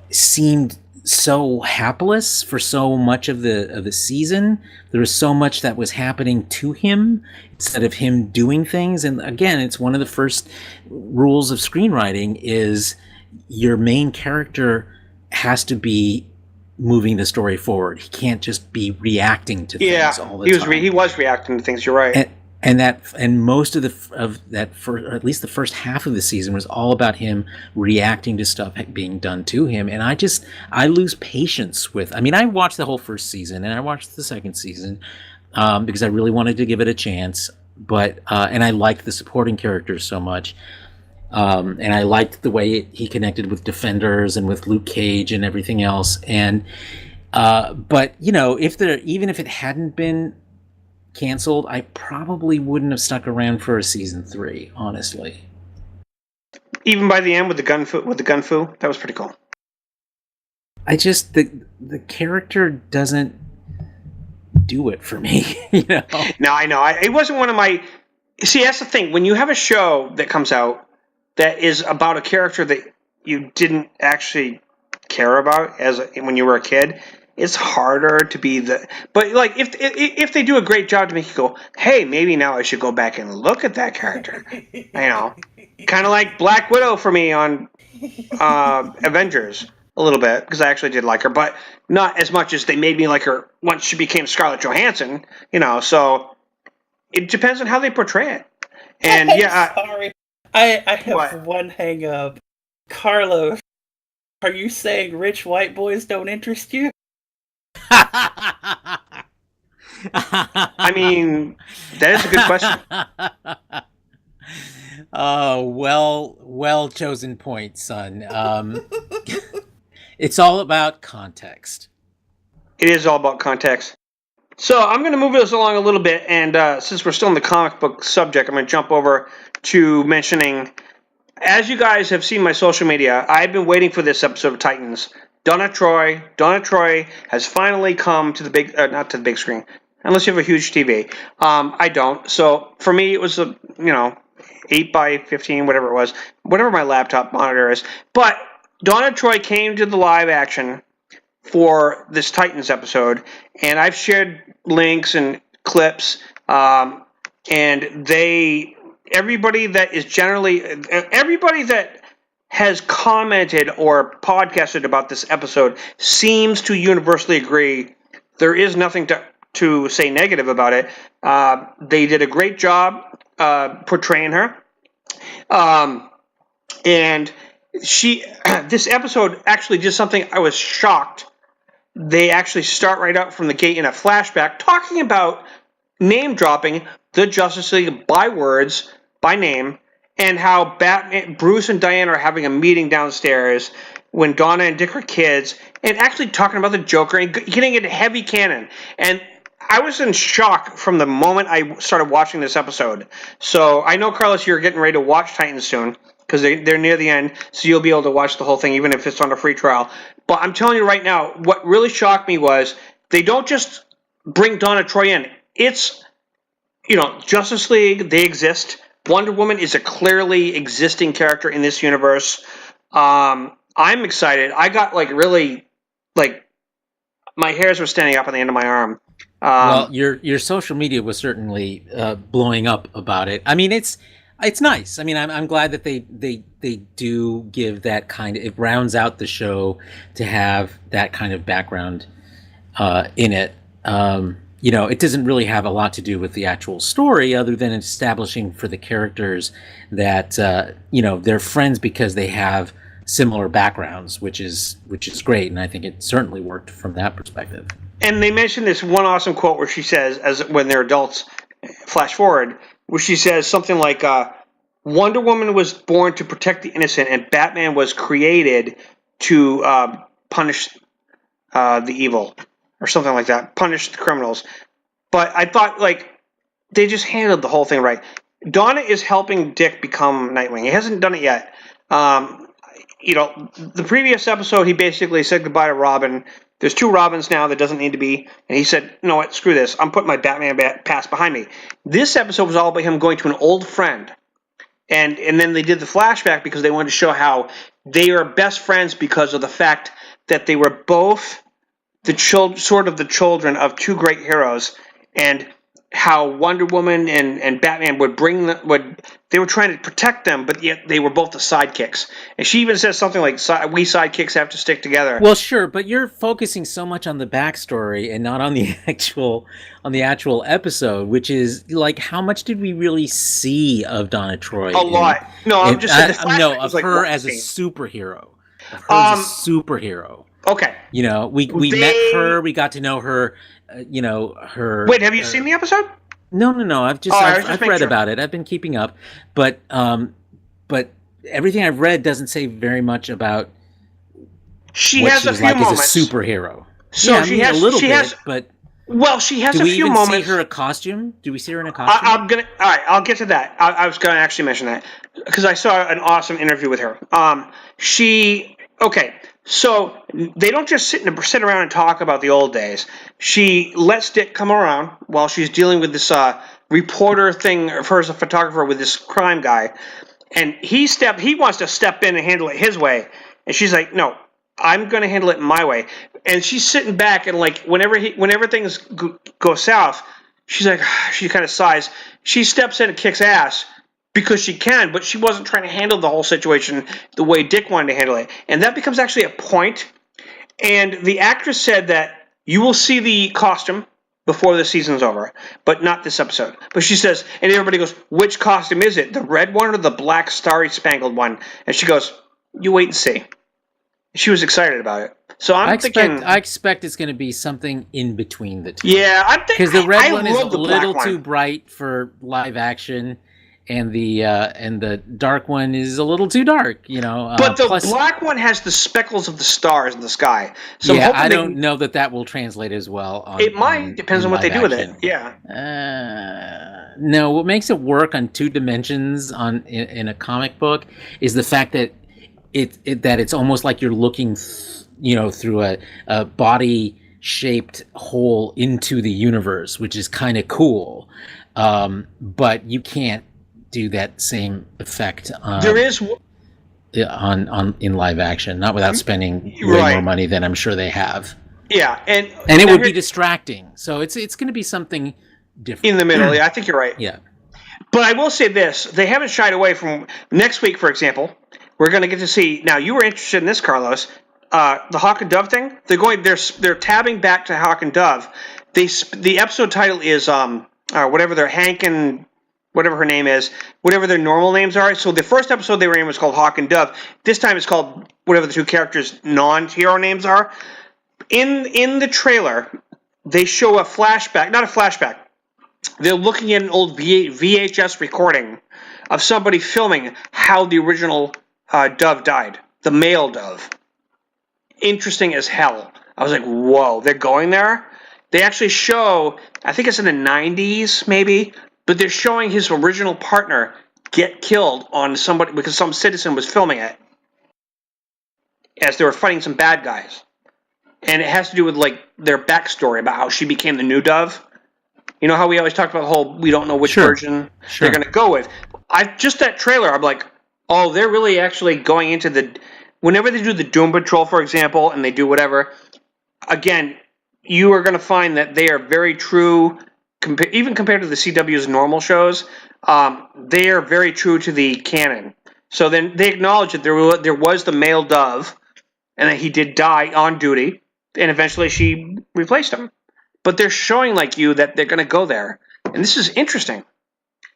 seemed so hapless for so much of the season. There was so much that was happening to him instead of him doing things. And again, it's one of the first rules of screenwriting is your main character has to be moving the story forward. He can't just be reacting to things all the time. He was reacting to things. You're right. And most of that for at least the first half of the season was all about him reacting to stuff being done to him, and I lose patience with. I mean, I watched the whole first season and I watched the second season because I really wanted to give it a chance, but and I liked the supporting characters so much, and I liked the way he connected with Defenders and with Luke Cage and everything else, and but even if it hadn't been canceled, I probably wouldn't have stuck around for a season 3, honestly. Even by the end with the gun fu, that was pretty cool. I just the character doesn't do it for me, No, I know. It wasn't one of my. See, that's the thing. When you have a show that comes out that is about a character that you didn't actually care about when you were a kid. It's harder to be but like if they do a great job to make you go, hey, maybe now I should go back and look at that character, kind of like Black Widow for me on Avengers a little bit because I actually did like her, but not as much as they made me like her once she became Scarlett Johansson, So it depends on how they portray it, and sorry, I have one hang up, Carlos. Are you saying rich white boys don't interest you? I mean, that is a good question. Well chosen point, son. It's all about context. It is all about context. So I'm going to move this along a little bit, and since we're still in the comic book subject, I'm going to jump over to mentioning, as you guys have seen my social media, I've been waiting for this episode of Titans. Donna Troy has finally come to the big, not to the big screen, unless you have a huge TV. I don't. So for me, it was 8x15, whatever it was, whatever my laptop monitor is. But Donna Troy came to the live action for this Titans episode, and I've shared links and clips, and everybody that has commented or podcasted about this episode seems to universally agree. There is nothing to say negative about it. They did a great job portraying her, and this episode actually did something I was shocked. They actually start right out from the gate in a flashback talking about name dropping the Justice League by words, by name, and how Bruce and Diana are having a meeting downstairs when Donna and Dick are kids, and actually talking about the Joker and getting into heavy canon. And I was in shock from the moment I started watching this episode. So I know, Carlos, you're getting ready to watch Titans soon, because they're near the end, so you'll be able to watch the whole thing, even if it's on a free trial. But I'm telling you right now, what really shocked me was they don't just bring Donna Troy in. It's, Justice League, they exist. Wonder Woman is a clearly existing character in this universe. I'm excited. I got, my hairs were standing up on the end of my arm. Well, your social media was certainly blowing up about it. I mean, it's nice. I mean, I'm glad that they do give that kind of, it rounds out the show to have that kind of background in it. It doesn't really have a lot to do with the actual story, other than establishing for the characters that they're friends because they have similar backgrounds, which is great, and I think it certainly worked from that perspective. And they mentioned this one awesome quote where she says, as when they're adults, flash forward, where she says something like, Wonder Woman was born to protect the innocent, and Batman was created to punish the evil, or something like that, punish the criminals. But I thought, they just handled the whole thing right. Donna is helping Dick become Nightwing. He hasn't done it yet. The previous episode, he basically said goodbye to Robin. There's 2 Robins now. That doesn't need to be. And he said, you know what, screw this. I'm putting my Batman past behind me. This episode was all about him going to an old friend. And then they did the flashback because they wanted to show how they are best friends because of the fact that they were both the children of 2 great heroes, and how Wonder Woman and Batman they were trying to protect them, but yet they were both the sidekicks. And she even says something like, we sidekicks have to stick together. Well, sure, but you're focusing so much on the backstory and not on the actual episode, which is how much did we really see of Donna Troy? A lot. No, I'm just saying of her as a superhero. Okay. We met her. We got to know her. Her. Wait, have you seen the episode? No. I've read about it. I've been keeping up, but everything I've read doesn't say very much about. She has a few moments as a superhero. So yeah, she has a little bit, but. Well, she has a few moments. Do we even see her a costume? Do we see her in a costume? All right, I'll get to that. I was going to actually mention that because I saw an awesome interview with her. So they don't just sit around and talk about the old days. She lets Dick come around while she's dealing with this reporter thing of her as a photographer with this crime guy, and he wants to step in and handle it his way, and she's like, no, I'm going to handle it my way. And she's sitting back, and whenever things go south, she kind of sighs. She steps in and kicks ass because she can, but she wasn't trying to handle the whole situation the way Dick wanted to handle it. And that becomes actually a point. And the actress said that you will see the costume before the season's over, but not this episode. But she says, and everybody goes, which costume is it? The red one or the black starry spangled one? And she goes, you wait and see. She was excited about it. So I expect it's going to be something in between the two. Yeah, I'm thinking because the red one is a little too bright for live action, and the dark one is a little too dark, you know. But the black one has the speckles of the stars in the sky. So yeah, I don't know that will translate as well. It might. Depends on what they do with it. Yeah. No, what makes it work on 2 dimensions in a comic book is the fact that it's almost like you're looking, through a body shaped hole into the universe, which is kind of cool. But you can't do that same effect in live action, not without spending way more money than I'm sure they have. Yeah, and it would be distracting. So it's going to be something different in the middle. Yeah, I think you're right. Yeah, but I will say this: they haven't shied away from next week, for example. We're going to get to see. Now, you were interested in this, Carlos. The Hawk and Dove thing. They're tabbing back to Hawk and Dove. The episode title is whatever their Hank and whatever her name is, whatever their normal names are. So the first episode they were in was called Hawk and Dove. This time it's called whatever the 2 characters' non-hero names are. In the trailer, they show a flashback, not a flashback. They're looking at an old VHS recording of somebody filming how the original Dove died, the male Dove. Interesting as hell. I was like, whoa, they're going there? They actually show, I think it's in the 90s maybe, but they're showing his original partner get killed on somebody because some citizen was filming it as they were fighting some bad guys. And it has to do with like their backstory about how she became the new Dove. You know how we always talked about the whole we don't know which version they're going to go with. Just that trailer, I'm like, oh, they're really actually going into whenever they do the Doom Patrol, for example, and they do whatever, again, you are going to find that they are very true, even compared to the CW's normal shows, they are very true to the canon. So then they acknowledge that there was the male Dove, and that he did die on duty, and eventually she replaced him. But they're showing like you that they're going to go there. And this is interesting.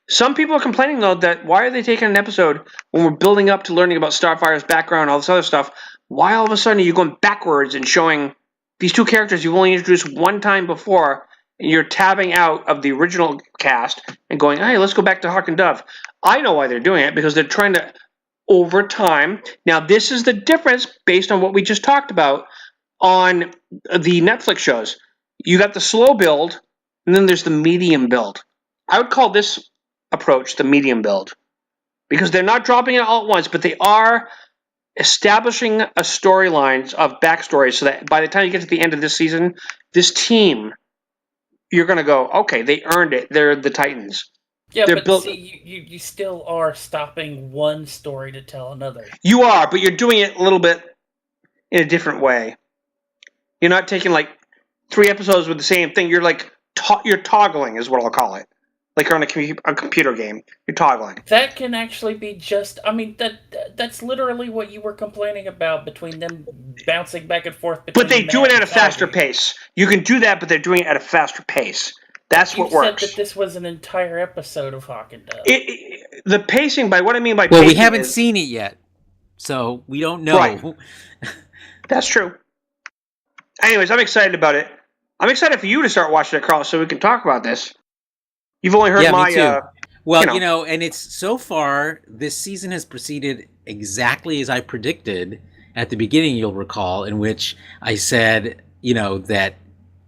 Some people are complaining, though, that why are they taking an episode when we're building up to learning about Starfire's background and all this other stuff? Why all of a sudden are you going backwards and showing these 2 characters you've only introduced one time before, and you're tabbing out of the original cast and going, hey, let's go back to Hawk and Dove. I know why they're doing it, because they're trying to, over time. Now, this is the difference based on what we just talked about on the Netflix shows. You got the slow build, and then there's the medium build. I would call this approach the medium build, because they're not dropping it all at once, but they are establishing a storyline of backstory so that by the time you get to the end of this season, this team, you're going to go, okay, they earned it. They're the Titans. Yeah, but see, you still are stopping one story to tell another. You are, but you're doing it a little bit in a different way. You're not taking like 3 episodes with the same thing. You're like you're toggling is what I'll call it. Like on a computer game, you're toggling. That can actually be just. I mean, that's literally what you were complaining about between them bouncing back and forth. But they do it at a faster pace. You can do that, but they're doing it at a faster pace. That's what works. You said that this was an entire episode of Hawk and Dove. The pacing, by what I mean by pacing, well, we haven't seen it yet, so we don't know. Right. That's true. Anyways, I'm excited about it. I'm excited for you to start watching it, Carl, so we can talk about this. You've only heard my... Me too. Well, and it's so far, this season has proceeded exactly as I predicted at the beginning, you'll recall, in which I said, that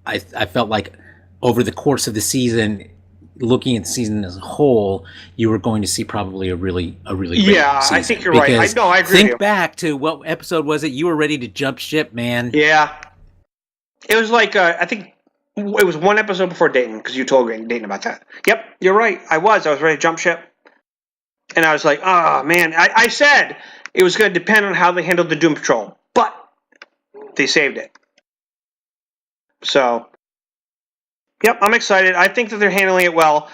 I felt like over the course of the season, looking at the season as a whole, you were going to see probably a really great season. I think you're right. I agree with you. Think back to what episode was it? You were ready to jump ship, man. Yeah. It was like, I think it was 1 episode before Dayton, because you told Dayton about that. Yep, you're right. I was ready to jump ship. And I was like, oh, man. I said it was going to depend on how they handled the Doom Patrol. But they saved it. So, yep, I'm excited. I think that they're handling it well.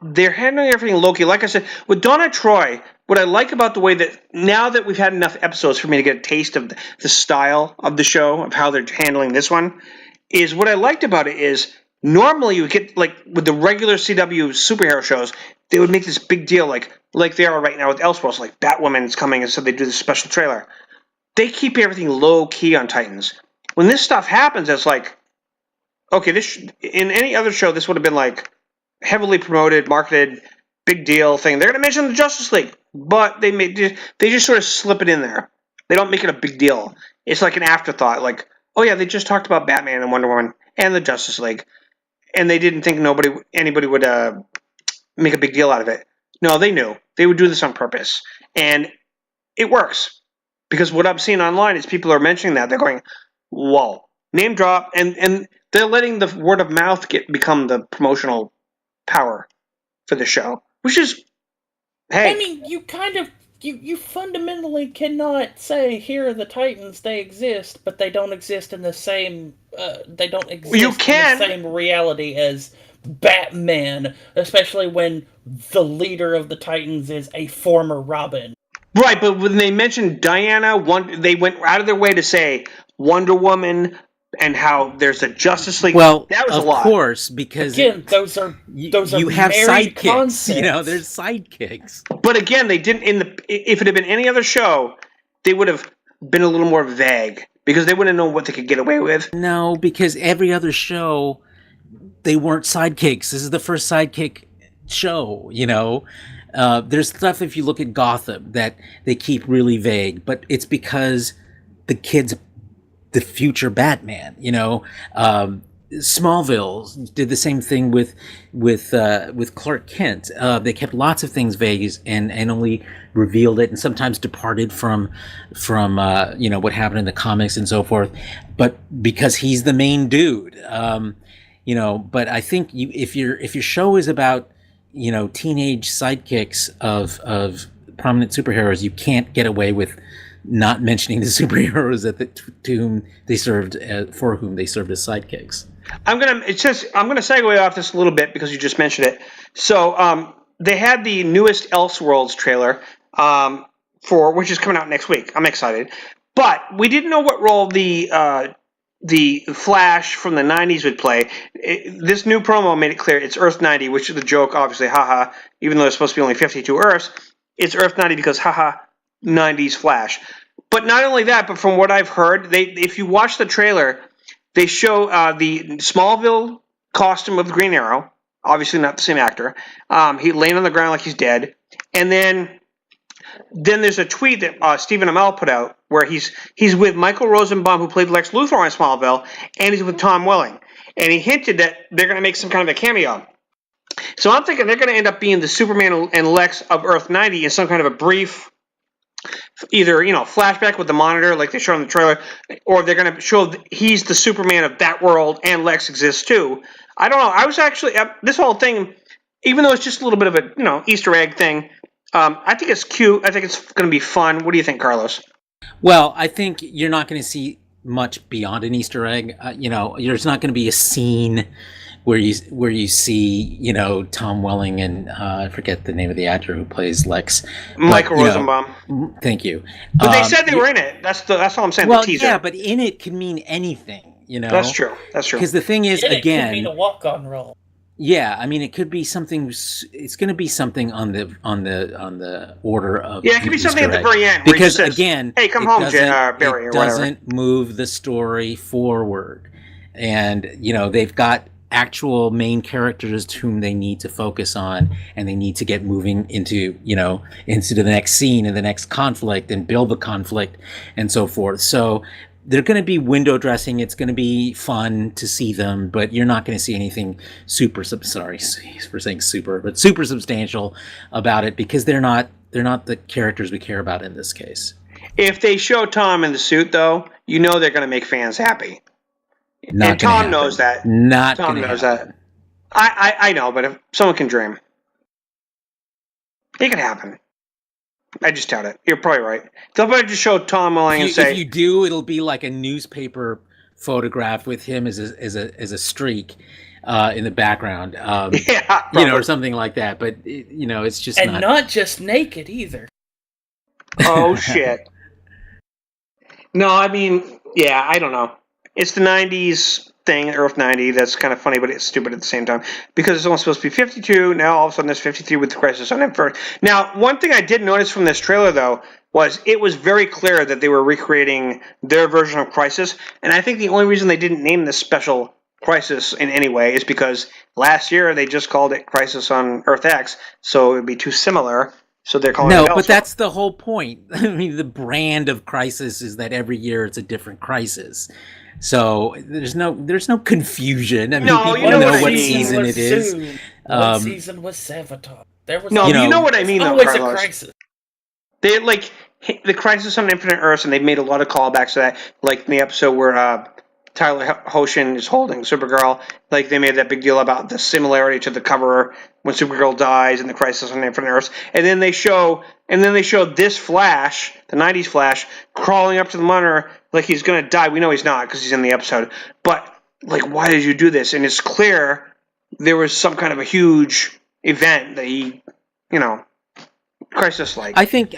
They're handling everything low-key. Like I said, with Donna Troy, what I like about the way that now that we've had enough episodes for me to get a taste of the style of the show, of how they're handling this one, is what I liked about it is normally you would get, like, with the regular CW superhero shows, they would make this big deal, like they are right now with Elseworlds, like Batwoman's coming, and so they do this special trailer. They keep everything low-key on Titans. When this stuff happens, it's like, okay, in any other show, this would have been, like, heavily promoted, marketed, big deal thing. They're going to mention the Justice League, but they just sort of slip it in there. They don't make it a big deal. It's like an afterthought, like, oh yeah, they just talked about Batman and Wonder Woman and the Justice League, and they didn't think anybody would make a big deal out of it. No, they knew. They would do this on purpose, and it works. Because what I'm seeing online is people are mentioning that. They're going, whoa, name drop, and they're letting the word of mouth become the promotional power for the show, which is, hey. I mean, you fundamentally cannot say, here are the Titans, they exist, but they don't exist in the same, they don't exist in the same reality as Batman, especially when the leader of the Titans is a former Robin. Right, but when they mentioned Diana, they went out of their way to say Wonder Woman and how there's a Justice League. Well, that was a lot. Of course, because again, those are you have sidekicks. Concepts. There's sidekicks. But again, they didn't. If it had been any other show, they would have been a little more vague because they wouldn't know what they could get away with. No, because every other show, they weren't sidekicks. This is the first sidekick show. There's stuff, if you look at Gotham, that they keep really vague, but it's because the kid's the future Batman. Smallville did the same thing with Clark Kent. They kept lots of things vague and only revealed it, and sometimes departed from what happened in the comics and so forth. But because he's the main dude, But I think if your show is about teenage sidekicks of prominent superheroes, you can't get away with not mentioning the superheroes for whom they served as sidekicks. I'm gonna segue off this a little bit because you just mentioned it. So they had the newest Elseworlds trailer which is coming out next week. I'm excited, but we didn't know what role the Flash from the 90s would play. This new promo made it clear it's Earth 90, which is the joke, obviously, haha, even though there's supposed to be only 52 Earths, it's Earth 90 because, haha, 90s Flash. But not only that, but from what I've heard, if you watch the trailer, they show the Smallville costume of the Green Arrow, obviously not the same actor. He laying on the ground like he's dead. And then there's a tweet that Stephen Amell put out where he's with Michael Rosenbaum, who played Lex Luthor on Smallville, and he's with Tom Welling. And he hinted that they're going to make some kind of a cameo. So I'm thinking they're going to end up being the Superman and Lex of Earth 90 in some kind of a brief, either flashback with the monitor like they showed in the trailer, or they're going to show he's the Superman of that world and Lex exists too. I don't know. I was actually this whole thing, even though it's just a little bit of a Easter egg thing. I think it's cute. I think it's going to be fun. What do you think, Carlos? Well, I think you're not going to see much beyond an Easter egg. There's not going to be a scene where you see Tom Welling and I forget the name of the actor who plays Lex. Michael Rosenbaum. Thank you. But they said they were in it. That's all I'm saying. Well, the teaser. Yeah, but in it can mean anything. That's true. Because the thing is, it could mean a walk-on role. Yeah, I mean, it could be something. It's going to be something on the order of. Yeah, it could be something at the very end. Because says, again, hey, come home, Barry. It doesn't move the story forward, and they've got actual main characters whom they need to focus on, and they need to get moving into the next scene and the next conflict and build the conflict and so forth. So they're going to be window dressing. It's going to be fun to see them, but you're not going to see anything super substantial about it because they're not the characters we care about in this case. If they show Tom in the suit, though, they're going to make fans happy. And Tom knows that. Tom knows that. I know, but if someone can dream, it can happen. I just doubt it. You're probably right. They'll probably just show Tom Welling and say, if you do, it'll be like a newspaper photograph with him as a streak in the background, or something like that. But it's just not just naked either. Oh shit! No, I mean, yeah, I don't know. It's the 90s thing, Earth 90. That's kind of funny, but it's stupid at the same time. Because it's only supposed to be 52. Now, all of a sudden, there's 53 with the Crisis on Infinite. Now, one thing I did notice from this trailer, though, was it was very clear that they were recreating their version of Crisis. And I think the only reason they didn't name this special Crisis in any way is because last year they just called it Crisis on Earth X, so it would be too similar. So they're calling it No, but that's the whole point. I mean, the brand of Crisis is that every year it's a different Crisis. So there's no confusion. I mean, people know what season it is. What season was Sabotage? There was you know what I mean, though, always a crisis. They like the Crisis on Infinite Earths, and they've made a lot of callbacks to that, like in the episode where Tyler Hoechlin is holding Supergirl. Like they made that big deal about the similarity to the cover when Supergirl dies in the Crisis on Infinite Earths, and then they show this Flash, the '90s Flash, crawling up to the monitor like he's gonna die. We know he's not because he's in the episode, but like, why did you do this? And it's clear there was some kind of a huge event that he, Crisis-like. I think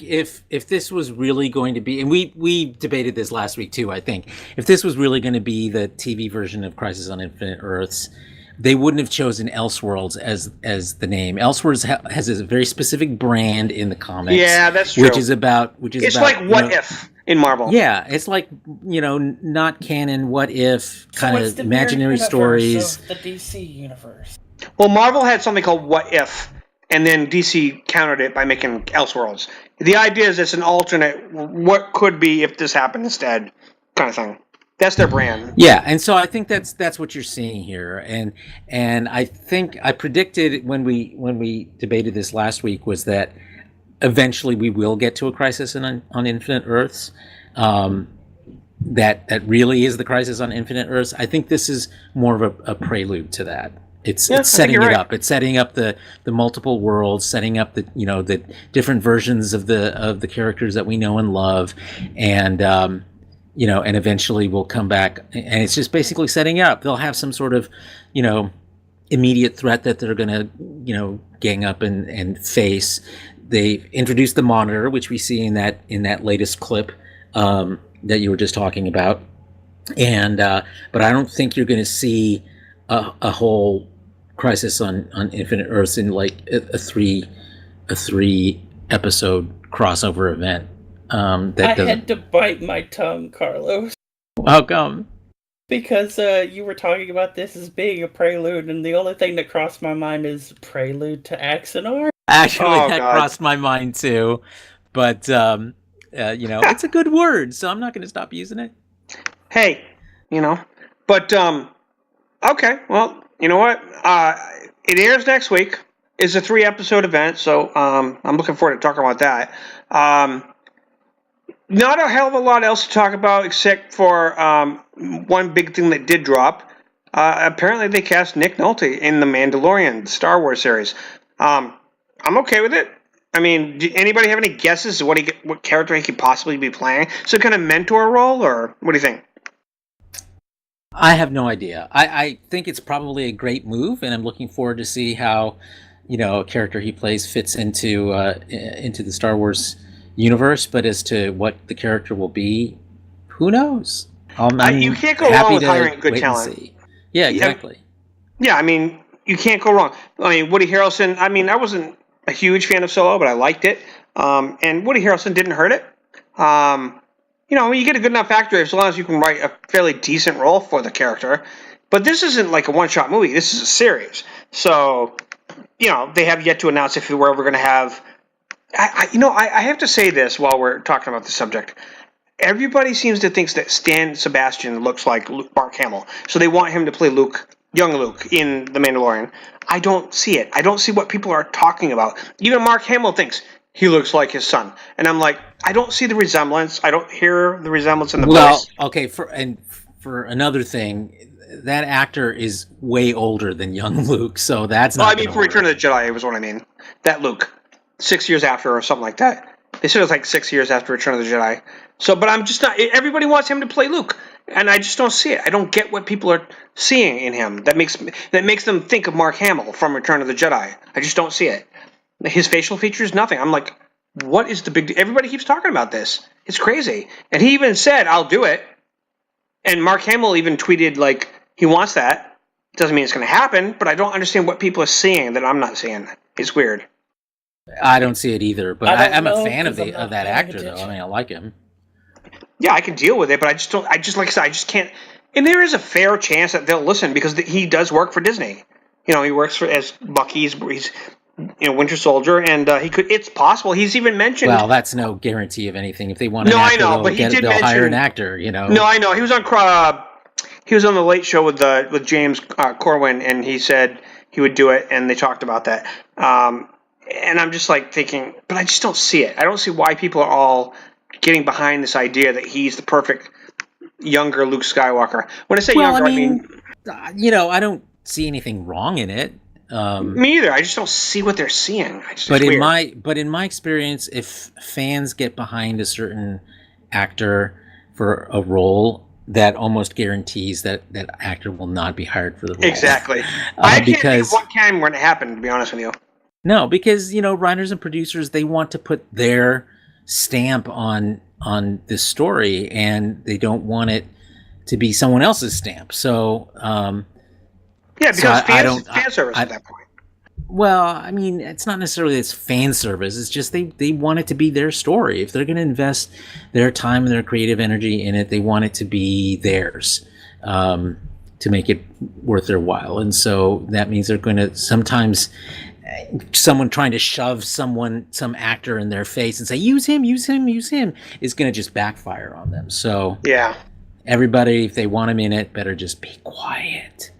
if this was really going to be, and we debated this last week too, I think if this was really going to be the TV version of Crisis on Infinite Earths, they wouldn't have chosen Elseworlds as the name. Elseworlds has a very specific brand in the comics. Yeah, that's true. Which is about like What If in Marvel. Yeah, it's like not canon. What if kind of imaginary stories of the DC universe. Well, Marvel had something called What If. And then DC countered it by making Elseworlds. The idea is it's an alternate, what could be if this happened instead, kind of thing. That's their brand. Yeah, and so I think that's what you're seeing here, and I think I predicted when we debated this last week was that eventually we will get to a Crisis on Infinite Earths. That really is the Crisis on Infinite Earths. I think this is more of a prelude to that. It's setting it up. It's setting up the multiple worlds, setting up the different versions of the characters that we know and love, and and eventually we'll come back, and it's just basically setting up. They'll have some sort of immediate threat that they're going to gang up and face. They introduced the Monitor, which we see in that latest clip that you were just talking about, and but I don't think you're going to see a whole Crisis on Infinite Earths in like a three episode crossover event. I had to bite my tongue, Carlos. How come? Because you were talking about this as being a prelude, and the only thing that crossed my mind is prelude to Axanar. Actually, crossed my mind too, but it's a good word, so I'm not going to stop using it. Hey, but okay, well. You know what? It airs next week. It's a 3-episode event, so I'm looking forward to talking about that. Not a hell of a lot else to talk about except for one big thing that did drop. Apparently, they cast Nick Nolte in The Mandalorian, the Star Wars series. I'm okay with it. I mean, do anybody have any guesses what character he could possibly be playing? Some kind of mentor role, or what do you think? I have no idea. I think it's probably a great move, and I'm looking forward to see how, a character he plays fits into the Star Wars universe. But as to what the character will be, who knows? You can't go wrong with hiring good talent. Yeah, exactly. Yeah, I mean, you can't go wrong. I mean, Woody Harrelson. I mean, I wasn't a huge fan of Solo, but I liked it. And Woody Harrelson didn't hurt it. You get a good enough actor as long as you can write a fairly decent role for the character. But this isn't like a one-shot movie. This is a series. So, they have yet to announce if we're ever going to have... I have to say this while we're talking about the subject. Everybody seems to think that Stan Sebastian looks like Mark Hamill. So they want him to play young Luke, in The Mandalorian. I don't see it. I don't see what people are talking about. Even Mark Hamill thinks he looks like his son. And I'm like, I don't see the resemblance. I don't hear the resemblance in the voice. Well, okay, for another thing, that actor is way older than young Luke, so that's not for Return of the Jedi was what I mean. That Luke. 6 years after or something like that. They said it was like 6 years after Return of the Jedi. So, but I'm just not... Everybody wants him to play Luke. And I just don't see it. I don't get what people are seeing in him that makes them think of Mark Hamill from Return of the Jedi. I just don't see it. His facial features, nothing. I'm like, what is the big deal? Everybody keeps talking about this. It's crazy. And he even said, I'll do it. And Mark Hamill even tweeted, like, he wants that. Doesn't mean it's going to happen, but I don't understand what people are seeing that I'm not seeing. It's weird. I don't see it either, but I'm a fan of that actor, though. I mean, I like him. Yeah, I can deal with it, but I just don't. I just like I said, I just can't. And there is a fair chance that they'll listen because he does work for Disney. He works as Bucky. He's Winter Soldier, and he could. It's possible. He's even mentioned. Well, that's no guarantee of anything. If they want an actor, I know, but they'll hire an actor. No, I know. He was on the Late Show with James Corwin, and he said he would do it, and they talked about that. And I'm just like thinking, but I just don't see it. I don't see why people are all getting behind this idea that he's the perfect younger Luke Skywalker. When I say younger, I mean I don't see anything wrong in it. Me either. I just don't see what they're seeing. But in my experience, if fans get behind a certain actor for a role, that almost guarantees that actor will not be hired for the role. Exactly. I can't think of what time when it happened, to be honest with you. No, because writers and producers, they want to put their stamp on this story, and they don't want it to be someone else's stamp. So because fan service at that point. Well, I mean, it's not necessarily it's fan service. It's just they want it to be their story. If they're going to invest their time and their creative energy in it, they want it to be theirs, to make it worth their while. And so that means they're going to sometimes someone trying to shove some actor in their face and say use him is going to just backfire on them. So yeah, everybody, if they want him in it, better just be quiet.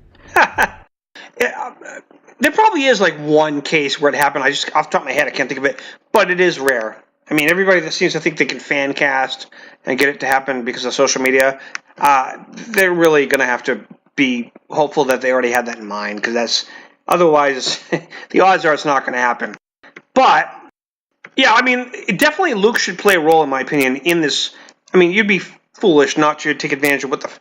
There probably is like one case where it happened. I just off the top of my head I can't think of it, but it is rare. I mean, everybody that seems to think they can fan cast and get it to happen because of social media, they're really going to have to be hopeful that they already had that in mind, because that's otherwise the odds are it's not going to happen. But yeah, I mean, definitely Luke should play a role, in my opinion, in this. I mean, you'd be foolish not to take advantage of what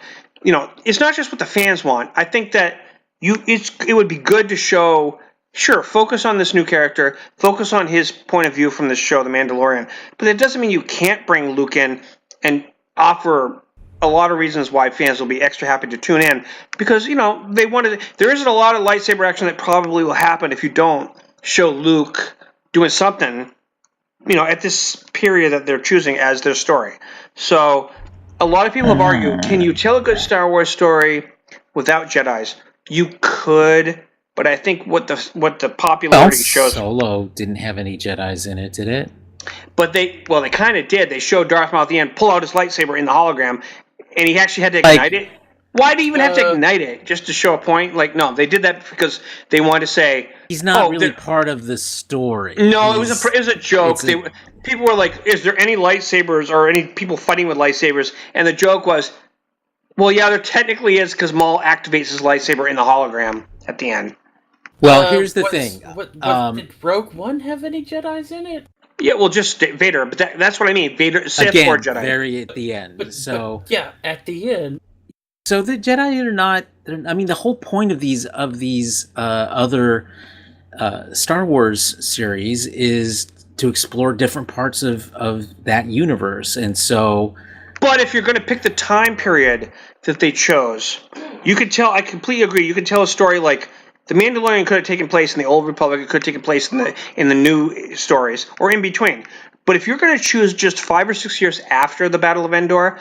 it's not just what the fans want. I think that it would be good to show, focus on this new character, focus on his point of view from this show, The Mandalorian. But that doesn't mean you can't bring Luke in and offer a lot of reasons why fans will be extra happy to tune in, because they wanted. There isn't a lot of lightsaber action that probably will happen if you don't show Luke doing something, at this period that they're choosing as their story. So a lot of people have argued, can you tell a good Star Wars story without Jedis? You could, but I think what the popularity shows. Solo didn't have any Jedis in it, did it? But they kind of did. They showed Darth Maul at the end pull out his lightsaber in the hologram, and he actually had to ignite it. Why do you even have to ignite it? Just to show a point? Like, no, they did that because they wanted to say he's not really part of the story. No, it was a joke. People were like, "Is there any lightsabers or any people fighting with lightsabers?" And the joke was, well, yeah, there technically is, because Maul activates his lightsaber in the hologram at the end. Well, here's the thing. Did Rogue One have any Jedis in it? Yeah, well, just Vader, but that's what I mean. Vader, Sith, or Jedi. Very at the end. But yeah, at the end. So the Jedi are not. I mean, the whole point of these other Star Wars series is to explore different parts of that universe, and so. But if you're going to pick the time period that they chose, you could tell. I completely agree. You could tell a story like The Mandalorian could have taken place in the Old Republic. It could have taken place in the new stories, or in between. But if you're going to choose just 5 or 6 years after the Battle of Endor,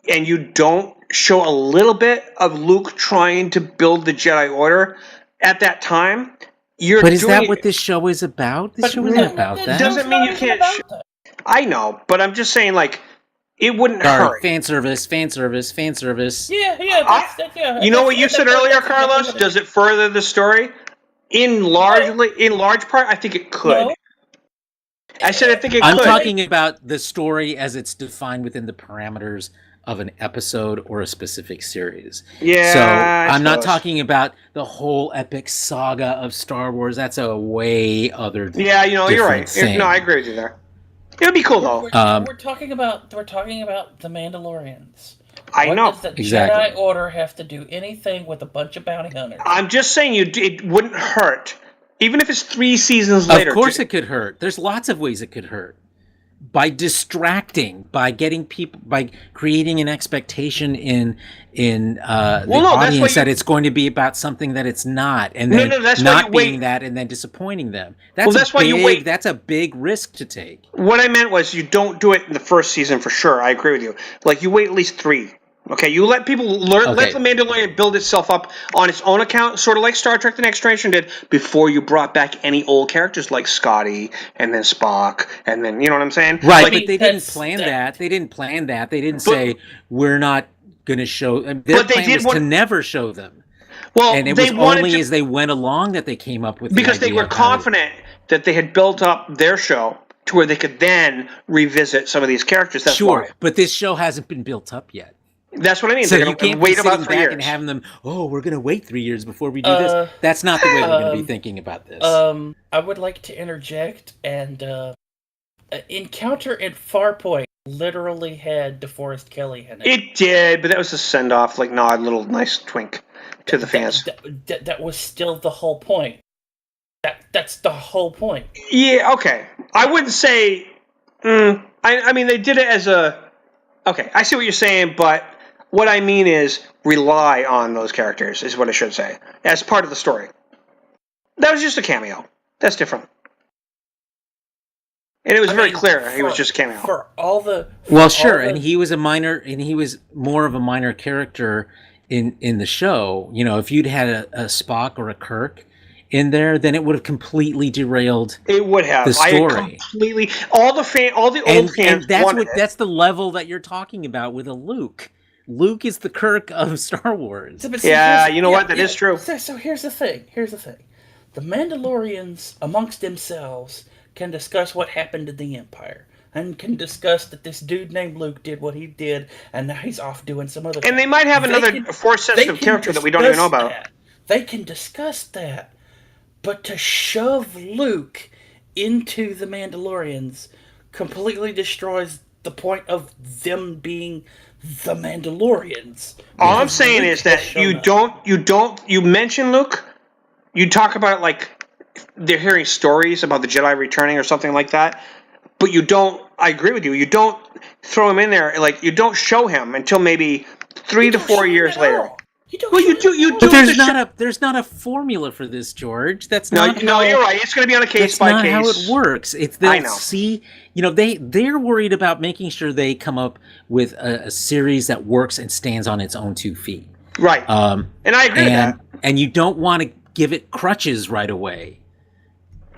and you don't show a little bit of Luke trying to build the Jedi Order at that time, But is that what this show is about? This show isn't about that. Doesn't mean you can't. I know, but I'm just saying, like, it wouldn't hurt. Fan service. Yeah. You know what you said earlier, Carlos? Does it further the story? In large part, I think it could. No. I said I think it could. I'm talking about the story as it's defined within the parameters of an episode or a specific series. Yeah. So I'm not talking about the whole epic saga of Star Wars. That's a way other. Yeah, you're right. No, I agree with you there. It would be cool though. We're talking about the Mandalorians. I know. Does the Jedi Order have to do anything with a bunch of bounty hunters? I'm just saying it wouldn't hurt, even if it's 3 seasons later. Of course, it could hurt. There's lots of ways it could hurt. By distracting, by getting people, by creating an expectation in the audience that it's going to be about something that it's not, and then not being that, and then disappointing them. That's a big risk to take. What I meant was you don't do it in the first season for sure. I agree with you. Like, you wait at least 3. Okay, you let people learn. Okay. Let the Mandalorian build itself up on its own account, sort of like Star Trek: The Next Generation did, before you brought back any old characters like Scotty and then Spock, and then you know what I'm saying? Right, but they didn't plan that. They didn't plan that. They didn't say we're not going to show. Their plan was to never show them. Well, and it was only as they went along that they came up with because they were confident that they had built up their show to where they could then revisit some of these characters. That's why. But this show hasn't been built up yet. That's what I mean. So you can't wait about 3 years and having them. Oh, we're going to wait 3 years before we do this. That's not the way we're going to be thinking about this. I would like to interject and Encounter at Farpoint literally had DeForest Kelley in it. It did, but that was a send off, like nod, little nice twink to the fans. That was still the whole point. That's the whole point. Yeah. Okay. I wouldn't say. I mean, they did it as a. Okay, I see what you're saying, but. What I mean is rely on those characters, is what I should say, as part of the story. That was just a cameo. That's different. And it was very clear he was just a cameo. For all the... and he was a minor, and he was more of a minor character in the show. You know, if you'd had a Spock or a Kirk in there, then it would have completely derailed. It would have. The story. I completely... All the old fans wanted it. That's the level that you're talking about with a Luke. Luke is the Kirk of Star Wars. Yeah, you know what? That is true. So here's the thing. The Mandalorians, amongst themselves, can discuss what happened to the Empire. And can discuss that this dude named Luke did what he did, and now he's off doing some other thing. And they might have another Force-sensitive character that we don't even know about. They can discuss that. But to shove Luke into the Mandalorians completely destroys the point of them being... the Mandalorians. All I'm saying is that you mention Luke, you talk about like they're hearing stories about the Jedi returning or something like that, but you don't, I agree with you, you don't throw him in there, like you don't show him until maybe 3 to 4 years later. You do. But there's not a formula for this, George. That's not. No, you're right. It's going to be on a case by case. That's not how it works. They'll see. You know, they're worried about making sure they come up with a series that works and stands on its own 2 feet. Right. And I agree with that. And you don't want to give it crutches right away.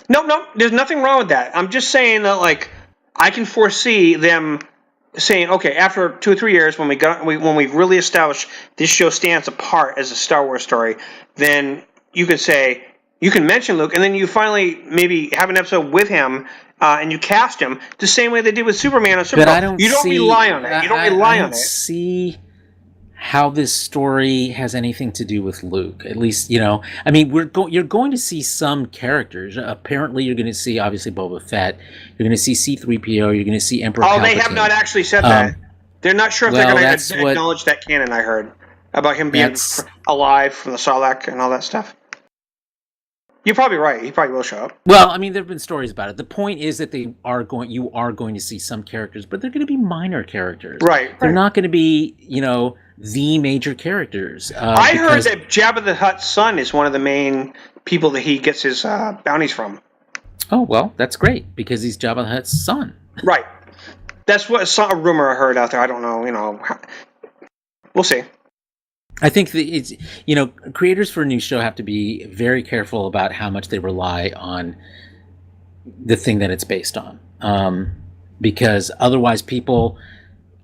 No. There's nothing wrong with that. I'm just saying that, like, I can foresee them saying, okay, after 2 or 3 years, when we've really established this show stands apart as a Star Wars story, then you can mention Luke, and then you finally maybe have an episode with him, and you cast him the same way they did with Superman and Supergirl. You don't rely on it. I don't see how this story has anything to do with Luke. At least, you know, I mean, you're going to see some characters. Apparently, you're going to see, obviously, Boba Fett. You're going to see C-3PO. You're going to see Emperor Palpatine. They have not actually said that. They're not sure if they're going to acknowledge that canon, I heard, about him being alive from the Sarlacc and all that stuff. You're probably right. He probably will show up. Well, I mean, there have been stories about it. The point is that you are going to see some characters, but they're going to be minor characters. Right. They're not going to be, you know, the major characters. I heard that Jabba the Hutt's son is one of the main people that he gets his bounties from. Oh, well, that's great, because he's Jabba the Hutt's son. Right. That's a rumor I heard out there. I don't know, you know. We'll see. I think that it's, you know, creators for a new show have to be very careful about how much they rely on the thing that it's based on. Because otherwise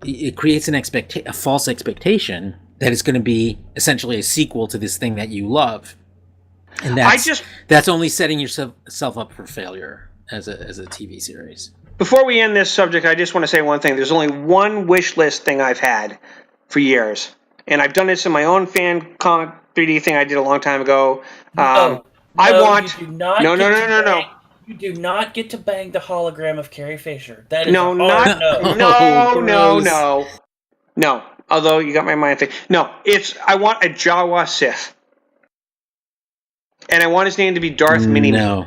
it creates a false expectation that it's going to be essentially a sequel to this thing that you love. And that's only setting yourself up for failure as a TV series. Before we end this subject, I just want to say one thing. There's only one wish list thing I've had for years. And I've done this in my own fan comic 3D thing I did a long time ago. No. You do not get to bang the hologram of Carrie Fisher. That is no. Although you got my mind thing. No, I want a Jawa Sith. And I want his name to be Darth Mini-Me.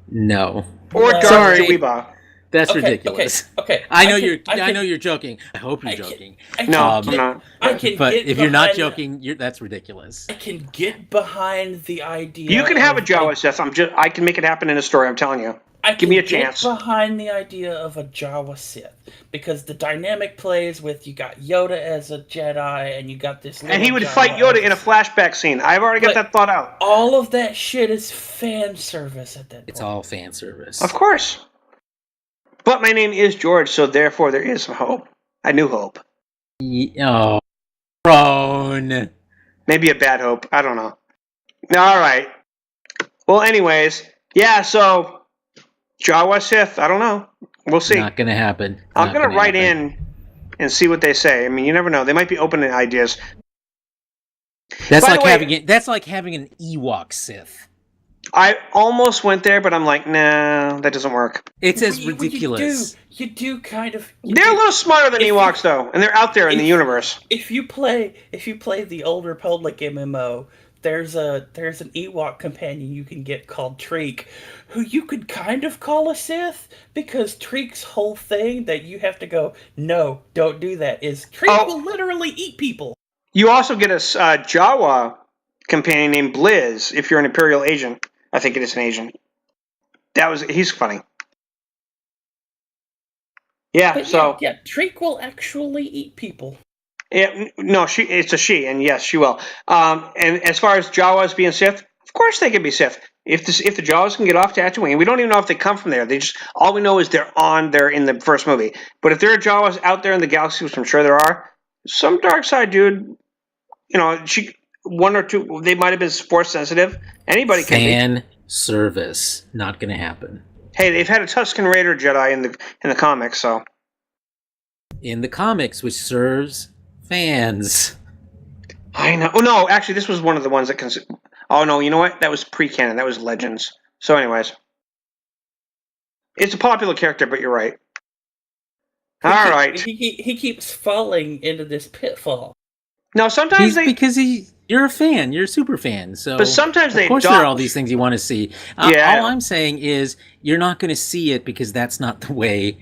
No. Or Darth Jawiba. That's ridiculous. Okay. I know you're joking. I hope you're joking. No, I'm not. But if you're not joking, that's ridiculous. I can get behind the idea. You can have a Jawa Sith. I can make it happen in a story. I'm telling you. Give me a chance. Behind the idea of a Jawa Sith, because the dynamic plays with you got Yoda as a Jedi, and you got this. And he would fight Yoda in a flashback scene. I've already got that thought out. All of that shit is fan service at that point. It's all fan service, of course. But my name is George, so therefore there is some hope. A new hope. Oh, prone. Maybe a bad hope. I don't know. All right. Well, anyways, yeah. So. Jawa Sith, I don't know. We'll see. Not going to happen. I'm going to write in and see what they say. I mean, you never know. They might be open to ideas. That's like having an Ewok Sith. I almost went there, but I'm like, nah, that doesn't work. It's as ridiculous. You do kind of. They're a little smarter than Ewoks, though, and they're out there in the universe. If you play the Old Republic MMO, there's an Ewok companion you can get called Treek, who you could kind of call a Sith, because Treek's whole thing that you have to go, no, don't do that, is Treek will literally eat people. You also get a Jawa companion named Blizz if you're an Imperial agent. I think it is an agent. He's funny. Yeah, Treek will actually eat people. Yeah, no, it's a she, and yes, she will. And as far as Jawas being Sith, of course they can be Sith. If the Jawas can get off Tatooine, we don't even know if they come from there. All we know is they're on there in the first movie. But if there are Jawas out there in the galaxy, which I'm sure there are, some dark side dude, one or two, they might have been force sensitive. Anybody can be. Fan service, not going to happen. Hey, they've had a Tusken Raider Jedi in the comics, so. In the comics, which serves fans. I know. Oh, no, actually, this was one of the ones that oh, no, you know what? That was pre-canon. That was Legends. So, anyways. It's a popular character, but you're right. All right. He keeps falling into this pitfall. No, sometimes because you're a fan. You're a super fan. So, but sometimes of course, there are all these things you want to see. Yeah. All I'm saying is you're not going to see it because that's not the way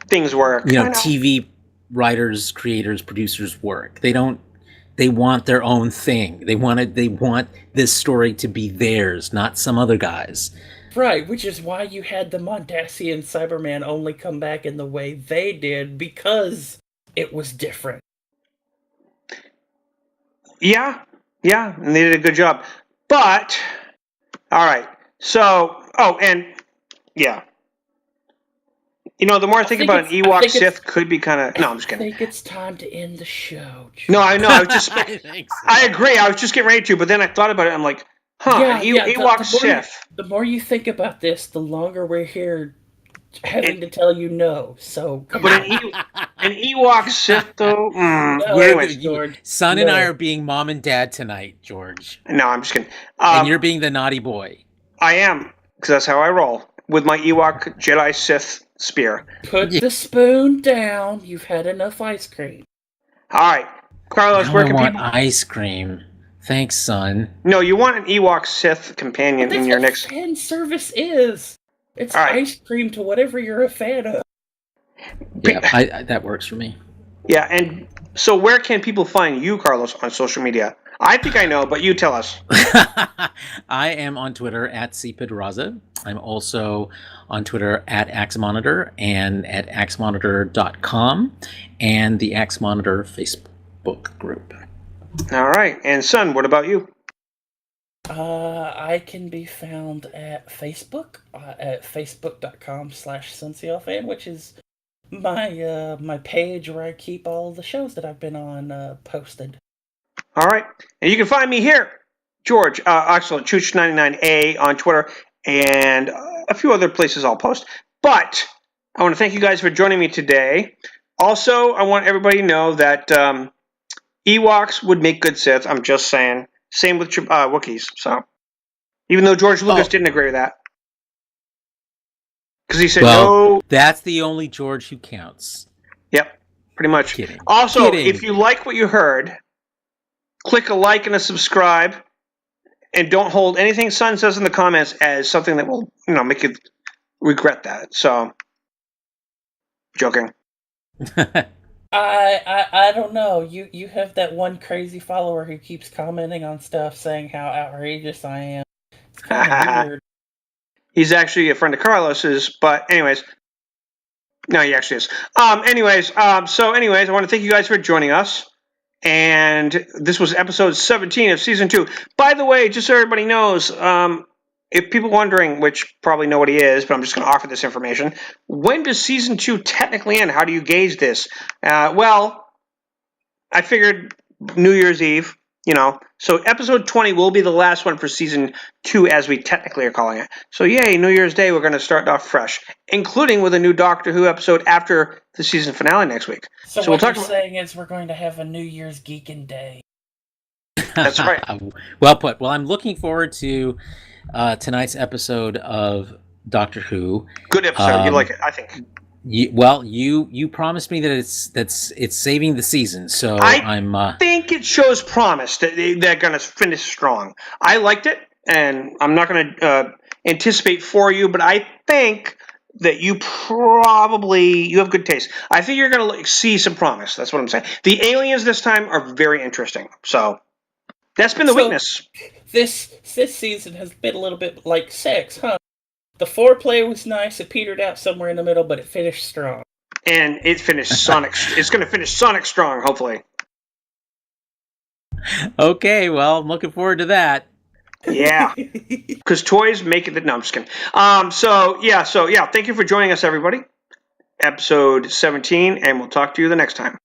things work. TV writers, creators, producers work. They want their own thing. They want this story to be theirs, not some other guy's. Right, which is why you had the Mondasian Cyberman only come back in the way they did, because it was different. Yeah, and they did a good job. But, all right, so, the more I think about an Ewok Sith could be kind of... No, I'm just kidding. I think it's time to end the show. No, I know. I agree. I was just getting ready to, but then I thought about it. I'm like, Ewok Sith. The more you think about this, the longer we're here having to tell you no. So, come on. An Ewok Sith, though? No, anyways, George. Son and I are being mom and dad tonight, George. No, I'm just kidding. And you're being the naughty boy. I am, because that's how I roll. With my Ewok Jedi Sith spear. Put the spoon down. You've had enough ice cream. All right. Carlos, where can people... ice cream. Thanks, son. No, you want an Ewok Sith companion in your next... That's what fan service is. It's ice cream to whatever you're a fan of. Yeah, that works for me. Yeah, and so where can people find you, Carlos, on social media? I think I know, but you tell us. I am on Twitter at cpedraza. I'm also on Twitter at AxeMonitor and at axemonitor.com and the Axe Monitor Facebook group. All right. And son, what about you? I can be found at Facebook at facebook.com/SunsealFan, which is my page where I keep all the shows that I've been on posted. All right. And you can find me here, George, actually, Chooch99A on Twitter and a few other places I'll post. But I want to thank you guys for joining me today. Also, I want everybody to know that Ewoks would make good Sith. I'm just saying. Same with Wookiees. So, even though George Lucas didn't agree with that. Because he said no. That's the only George who counts. Yep, pretty much. Kidding. Also, if you like what you heard, click a like and a subscribe. And don't hold anything Son says in the comments as something that will, make you regret that. So, joking. I don't know. You have that one crazy follower who keeps commenting on stuff saying how outrageous I am. It's kind of weird. He's actually a friend of Carlos's, but anyways. No, he actually is. So I want to thank you guys for joining us. And this was episode 17 of season 2. By the way, just so everybody knows, if people wondering, which probably know what he is, but I'm just going to offer this information. When does season 2 technically end? How do you gauge this? Well, I figured New Year's Eve. So episode 20 will be the last one for season 2, as we technically are calling it. So yay, New Year's Day, we're going to start off fresh, including with a new Doctor Who episode after the season finale next week. So what you're saying is we're going to have a New Year's Geekin' Day. That's right. Well put. Well, I'm looking forward to tonight's episode of Doctor Who. Good episode. You like it, I think. You promised me that it's saving the season, so I think it shows promise that they're going to finish strong. I liked it, and I'm not going to anticipate for you, but I think that you have good taste. I think you're going to see some promise. That's what I'm saying. The aliens this time are very interesting. So that's been the weakness. This season has been a little bit like sex, huh? The foreplay was nice. It petered out somewhere in the middle, but it finished strong. And it finished Sonic. It's going to finish Sonic strong, hopefully. Okay, well, I'm looking forward to that. Yeah, because toys make it. No, I'm just kidding. Thank you for joining us, everybody. Episode 17, and we'll talk to you the next time.